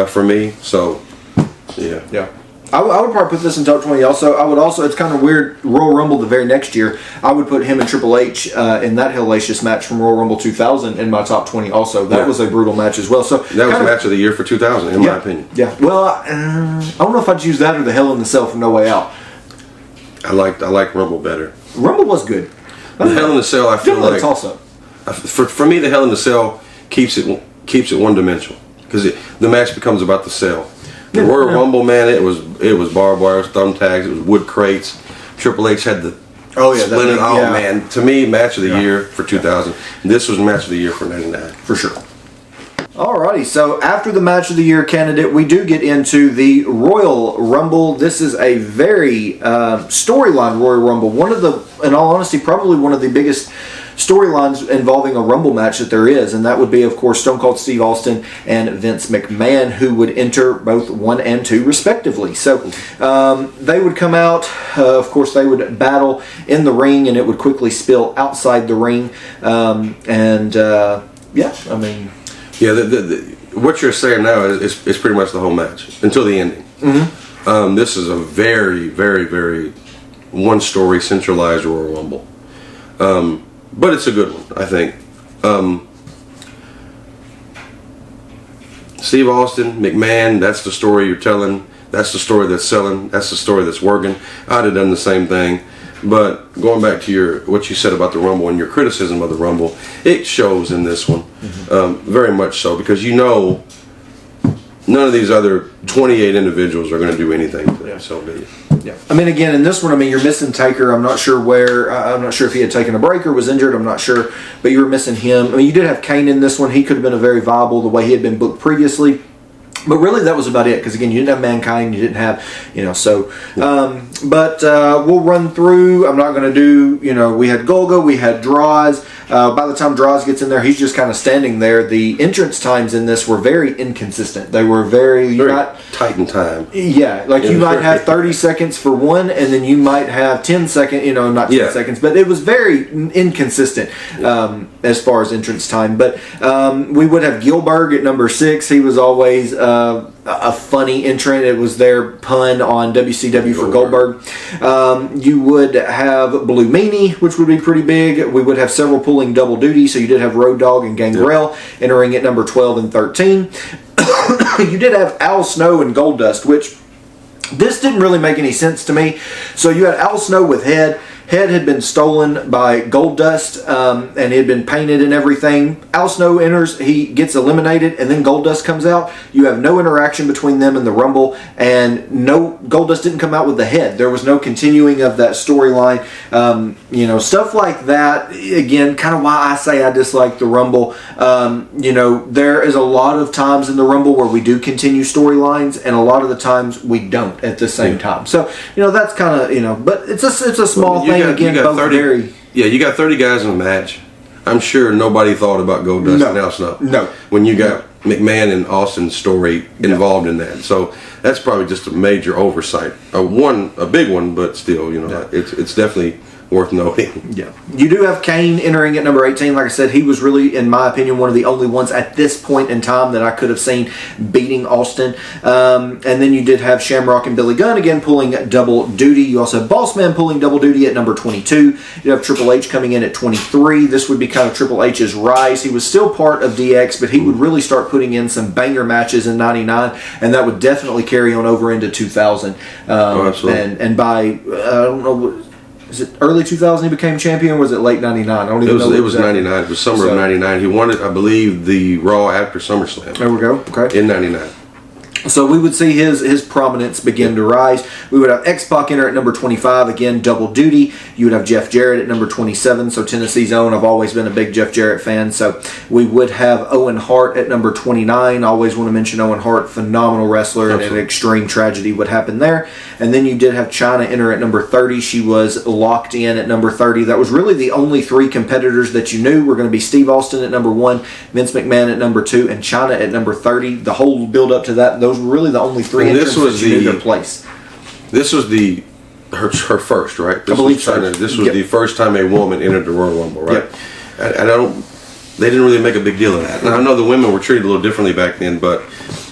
for me. So, yeah. Yeah. I would probably put this in top 20 also. It's kind of weird, Royal Rumble the very next year, I would put him and Triple H in that hellacious match from Royal Rumble 2000 in my top 20 also. That was a brutal match as well. So that was match of the year for 2000, in my opinion. Yeah. Well, I don't know if I'd use that or the Hell in the Cell from No Way Out. I like Rumble better. Rumble was good. The Hell in the Cell, I feel like also. For me, the Hell in the Cell keeps it one dimensional because the match becomes about the cell. The Royal Rumble, man, it was barbed wire, thumbtacks, it was wood crates. Triple H had the splinter. Man, to me, match of the year for 2000. This was match of the year for 99 for sure. Alrighty, so after the match of the year candidate, we do get into the Royal Rumble. This is a very storyline Royal Rumble. In all honesty, probably one of the biggest storylines involving a Rumble match that there is, and that would be, of course, Stone Cold Steve Austin and Vince McMahon, who would enter both 1 and 2 respectively. So they would come out, of course, they would battle in the ring, and it would quickly spill outside the ring, Yeah, what you're saying now is pretty much the whole match until the ending. Mm-hmm. This is a very, very, very one-story centralized Royal Rumble. But it's a good one, I think. Steve Austin, McMahon, that's the story you're telling. That's the story that's selling. That's the story that's working. I'd have done the same thing. But going back to what you said about the Rumble and your criticism of the Rumble, it shows in this one, very much so, because none of these other 28 individuals are going to do anything to that. So, yeah. I mean, again, in this one, you're missing Taker. I'm not sure where. I'm not sure if he had taken a break or was injured. I'm not sure, but you were missing him. You did have Kane in this one. He could have been a very viable the way he had been booked previously. But really, that was about it. Because again, you didn't have Mankind, you didn't have, So, but we'll run through. I'm not going to do. We had Golga, we had Draws. By the time Draws gets in there, he's just kind of standing there. The entrance times in this were very inconsistent. They were very tight in time. Yeah, like you might have 30 seconds for one, and then you might have 10 seconds. Not 10 seconds, but it was very inconsistent as far as entrance time. But we would have Gilbert at number 6. He was always a funny entrant. It was their pun on WCW for Goldberg. You would have Blue Meanie, which would be pretty big. We would have several pulling double duty, so you did have Road Dogg and Gangrel entering at number 12 and 13. You did have Al Snow and Goldust, which this didn't really make any sense to me. So you had Al Snow with Head. Head had been stolen by Goldust, and he had been painted and everything. Al Snow enters, he gets eliminated, and then Goldust comes out. You have no interaction between them in the Rumble, and Goldust didn't come out with the head. There was no continuing of that storyline. Stuff like that. Again, kind of why I say I dislike the Rumble. There is a lot of times in the Rumble where we do continue storylines, and a lot of the times we don't at the same time. So, that's kind of, but it's a small thing. Again, you got both 30, very. Yeah, you got 30 guys in a match. I'm sure nobody thought about Goldust and Al Snow. No. When you got McMahon and Austin's story involved in that. So that's probably just a major oversight. A big one, but still, it's definitely worth noting. Yeah. You do have Kane entering at number 18. Like I said, he was really, in my opinion, one of the only ones at this point in time that I could have seen beating Austin. And then you did have Shamrock and Billy Gunn again pulling double duty. You also have Bossman pulling double duty at number 22. You have Triple H coming in at 23. This would be kind of Triple H's rise. He was still part of DX, but he would really start putting in some banger matches in 99, and that would definitely carry on over into 2000. Absolutely. And by, I don't know, is it early 2000 he became champion, or was it late 99? I don't even know. It was 99. It was summer of 99. He won it, I believe, the Raw after SummerSlam. There we go. Okay. In 99. So we would see his prominence begin to rise. We would have X-Pac enter at number 25, again, double duty. You would have Jeff Jarrett at number 27, so Tennessee's own. I've always been a big Jeff Jarrett fan. So we would have Owen Hart at number 29. Always want to mention Owen Hart, phenomenal wrestler, and an extreme tragedy would happen there. And then you did have Chyna enter at number 30. She was locked in at number 30. That was really the only 3 competitors that you knew were going to be Steve Austin at number 1, Vince McMahon at number 2, and Chyna at number 30. The whole build up to that, those were really the only 3 entrants that you knew their place. This was her first, right? I believe so. This was the first time a woman entered the Royal Rumble, right? Yep. And they didn't really make a big deal of that. And I know the women were treated a little differently back then, but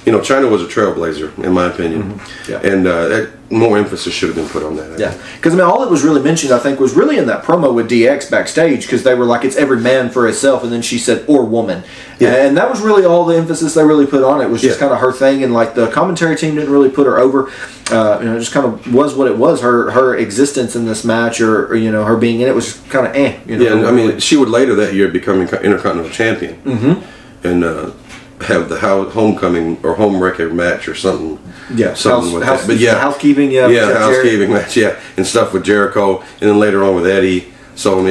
Chyna was a trailblazer, in my opinion. Yeah. And more emphasis should have been put on that. Yeah, because all that was really mentioned, I think, was really in that promo with DX backstage, because they were like, it's every man for himself, and then she said, or woman. Yeah. And that was really all the emphasis they really put on it, was just kind of her thing, and like the commentary team didn't really put her over. It just kind of was what it was. Her existence in this match, or her being in it, was kind of Yeah, and she would later that year become Intercontinental Champion. Mm-hmm. And have the homecoming or home record match or something. Yeah, something with that. But housekeeping. Yeah, the housekeeping match. Yeah, and stuff with Jericho, and then later on with Eddie. So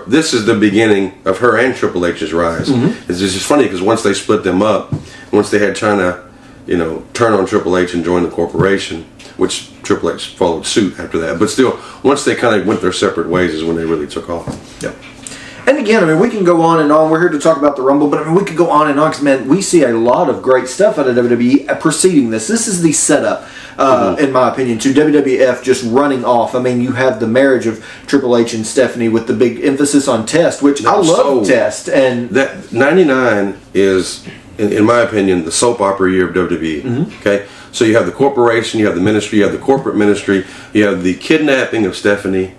this is the beginning of her and Triple H's rise. Mm-hmm. It's just funny because once they split them up, once they had Chyna, turn on Triple H and join the corporation, which Triple H followed suit after that. But still, once they kind of went their separate ways, is when they really took off. Yep. And again, we can go on and on. We're here to talk about the Rumble, but we could go on and on because, we see a lot of great stuff out of WWE preceding this. This is the setup, in my opinion, to WWF just running off. You have the marriage of Triple H and Stephanie with the big emphasis on Test, which I love Test. And that 99 is, in my opinion, the soap opera year of WWE. Mm-hmm. Okay, so you have the corporation, you have the ministry, you have the corporate ministry, you have the kidnapping of Stephanie.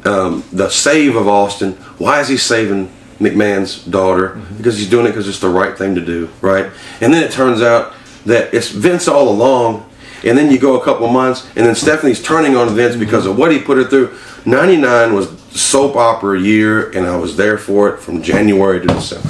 The save of Austin. Why is he saving McMahon's daughter? Mm-hmm. Because he's doing it because it's the right thing to do, right? And then it turns out that it's Vince all along, and then you go a couple months, and then Stephanie's turning on Vince because of what he put her through. 99 was soap opera year, and I was there for it from January to December.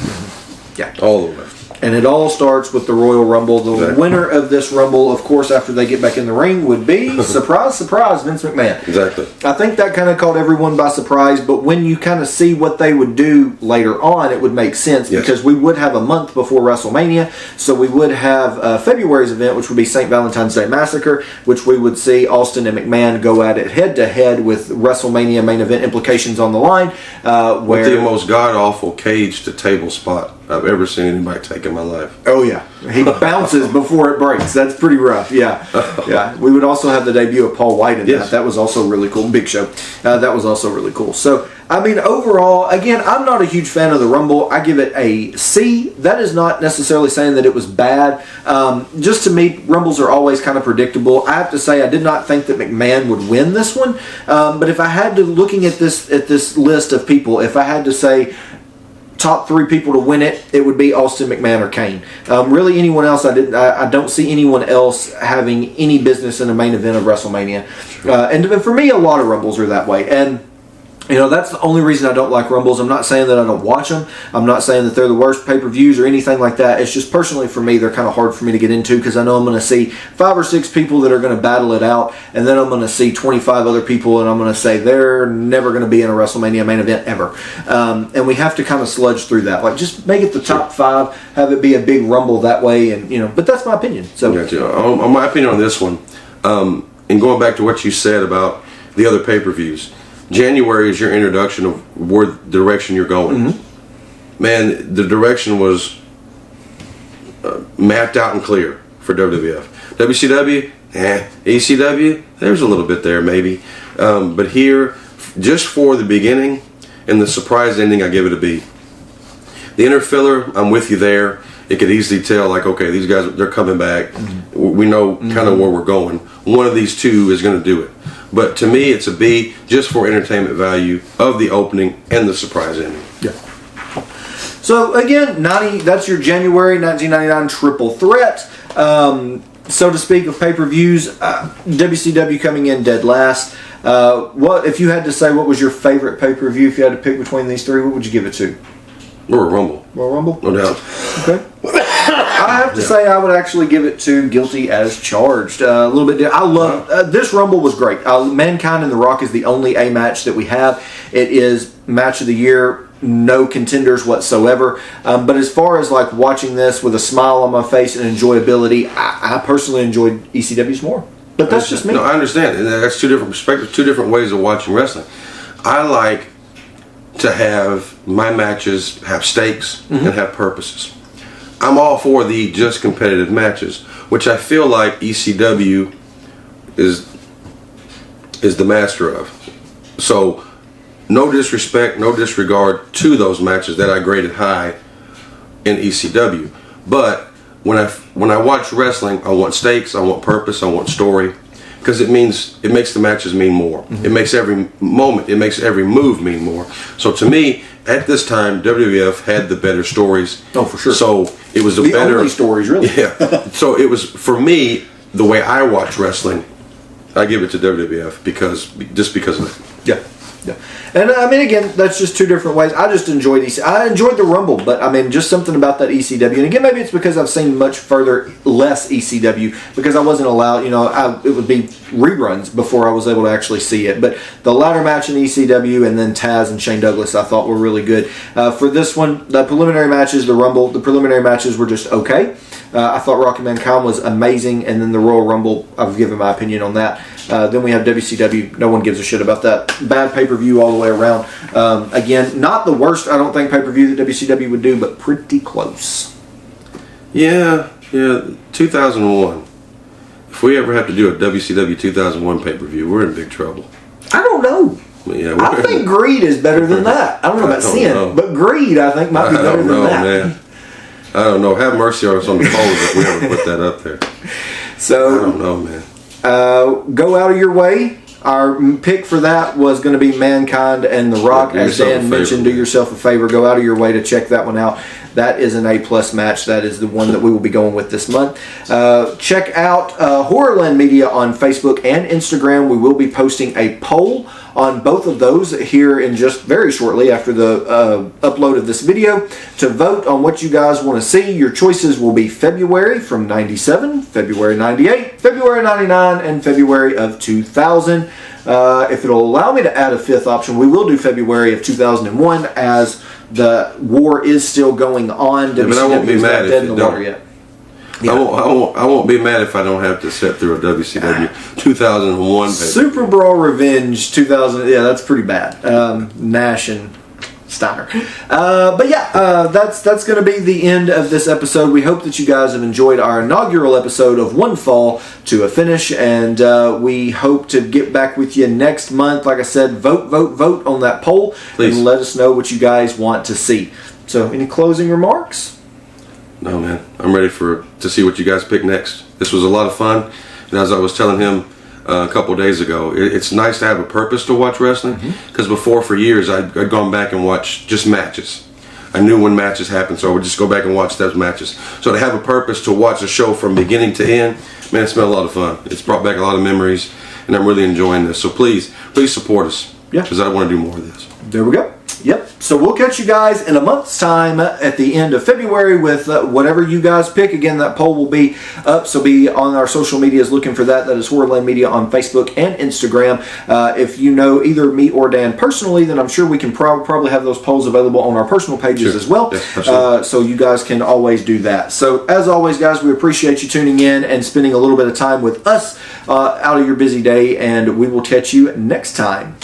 Yeah. All the way. And it all starts with the Royal Rumble. The winner of this Rumble, of course, after they get back in the ring, would be, surprise, surprise, Vince McMahon. Exactly. I think that kind of caught everyone by surprise, but when you kind of see what they would do later on, it would make sense because we would have a month before WrestleMania. So we would have February's event, which would be St. Valentine's Day Massacre, which we would see Austin and McMahon go at it head-to-head with WrestleMania main event implications on the line. With the most god-awful cage-to-table spot I've ever seen anybody take in my life. Oh yeah, he bounces before it breaks. That's pretty rough. Yeah, yeah. We would also have the debut of Paul White in that. That was also really cool. Big Show. That was also really cool. So I mean, overall, again, I'm not a huge fan of the Rumble. I give it a C. That is not necessarily saying that it was bad. Just to me, Rumbles are always kind of predictable. I have to say, I did not think that McMahon would win this one. But if I had to, looking at this list of people, if I had to say top 3 people to win it, it would be Austin, McMahon, or Kane. Really, anyone else, I don't see anyone else having any business in the main event of WrestleMania. And for me, a lot of Rumbles are that way. And you know, that's the only reason I don't like Rumbles. I'm not saying that I don't watch them. I'm not saying that they're the worst pay-per-views or anything like that. It's just personally for me, they're kind of hard for me to get into because I know I'm going to see 5 or 6 people that are going to battle it out, and then I'm going to see 25 other people, and I'm going to say they're never going to be in a WrestleMania main event ever. And we have to kind of sludge through that. Like, just make it the top 5, have it be a big Rumble that way, and you know. But that's my opinion. So, my opinion on this one, and going back to what you said about the other pay-per-views. January is your introduction of where the direction you're going. Man, the direction was mapped out and clear for WWF. WCW, ECW, there's a little bit there maybe. But here, just for the beginning and the surprise ending, I give it a B. The inner filler, I'm with you there. It could easily tell, like, okay, these guys, they're coming back. We know kind of where we're going. One of these two is going to do it. But to me, it's a B just for entertainment value of the opening and the surprise ending. Yeah. So again, that's your January 1999 triple threat. So to speak of pay-per-views, WCW coming in dead last. What if you had to say what was your favorite pay-per-view? If you had to pick between these 3, what would you give it to? Royal Rumble. Royal Rumble? No doubt. Okay. I have to say I would actually give it to Guilty as Charged. A little bit. I love this Rumble was great. Mankind and The Rock is the only A match that we have. It is match of the year. No contenders whatsoever. But as far as like watching this with a smile on my face and enjoyability, I personally enjoyed ECW's more. But that's just me. No, I understand. And that's 2 different perspectives, 2 different ways of watching wrestling. I like to have my matches have stakes and have purposes. I'm all for the just competitive matches, which I feel like ECW is the master of. So, no disrespect, no disregard to those matches that I graded high in ECW. But when I watch wrestling, I want stakes, I want purpose, I want story, because it makes the matches mean more. It makes every moment, it makes every move mean more. So to me, at this time, WWF had the better stories. Oh, for sure. So it was the only stories, really. Yeah. So it was, for me, the way I watch wrestling, I give it to WWF because of it. Yeah. Yeah. And I mean, again, that's just 2 different ways. I just enjoyed I enjoyed the Rumble, but I mean, just something about that ECW. And again, maybe it's because I've seen less ECW because I wasn't allowed, you know, it would be reruns before I was able to actually see it. But the ladder match in ECW and then Taz and Shane Douglas I thought were really good. For this one, the preliminary matches, the Rumble, the preliminary matches were just okay. I thought Rocky Mankind was amazing, and then the Royal Rumble, I've given my opinion on that. Then we have WCW. No one gives a shit about that. Bad pay-per-view all the way around. Again, not the worst, I don't think, pay-per-view that WCW would do, but pretty close. Yeah, 2001. If we ever have to do a WCW 2001 pay-per-view, we're in big trouble. I don't know. Yeah, I think Greed is better than that. I don't know about Sin, but Greed, I think, might be better than that. Man. I don't know. Have mercy on us on the polls if we ever put that up there. So I don't know, man. Go out of your way. Our pick for that was going to be Mankind and The Rock. As Dan mentioned, do yourself a favor. Go out of your way to check that one out. That is an A+ match. That is the one that we will be going with this month. Check out Horrorland Media on Facebook and Instagram. We will be posting a poll on both of those here in just very shortly after the upload of this video to vote on what you guys want to see. Your choices will be February from 97, February 98, February 99, and February of 2000. If it'll allow me to add a fifth option, we will do February of 2001 as the war is still going on. Yeah, but I won't be mad if you don't. Yet. Yeah. I won't be mad if I don't have to sit through a WCW 2001. Super Brawl Revenge 2000. Yeah, that's pretty bad. Nash and Steiner. But yeah, that's going to be the end of this episode. We hope that you guys have enjoyed our inaugural episode of One Fall to a Finish, and we hope to get back with you next month. Like I said, vote on that poll. Please. And let us know what you guys want to see. So, any closing remarks? No, man. I'm ready to see what you guys pick next. This was a lot of fun, and as I was telling him a couple of days ago, it's nice to have a purpose to watch wrestling, because before, for years, I'd gone back and watched just matches. I knew when matches happened, so I would just go back and watch those matches. So to have a purpose to watch a show from beginning to end, man, it's been a lot of fun. It's brought back a lot of memories, and I'm really enjoying this. So please support us, because I want to do more of this. There we go. Yep. So we'll catch you guys in a month's time at the end of February with whatever you guys pick. Again, that poll will be up, so be on our social medias looking for that. That is Horrorland Media on Facebook and Instagram. If you know either me or Dan personally, then I'm sure we can probably have those polls available on our personal pages as well. Yeah, so you guys can always do that. So as always, guys, we appreciate you tuning in and spending a little bit of time with us out of your busy day, and we will catch you next time.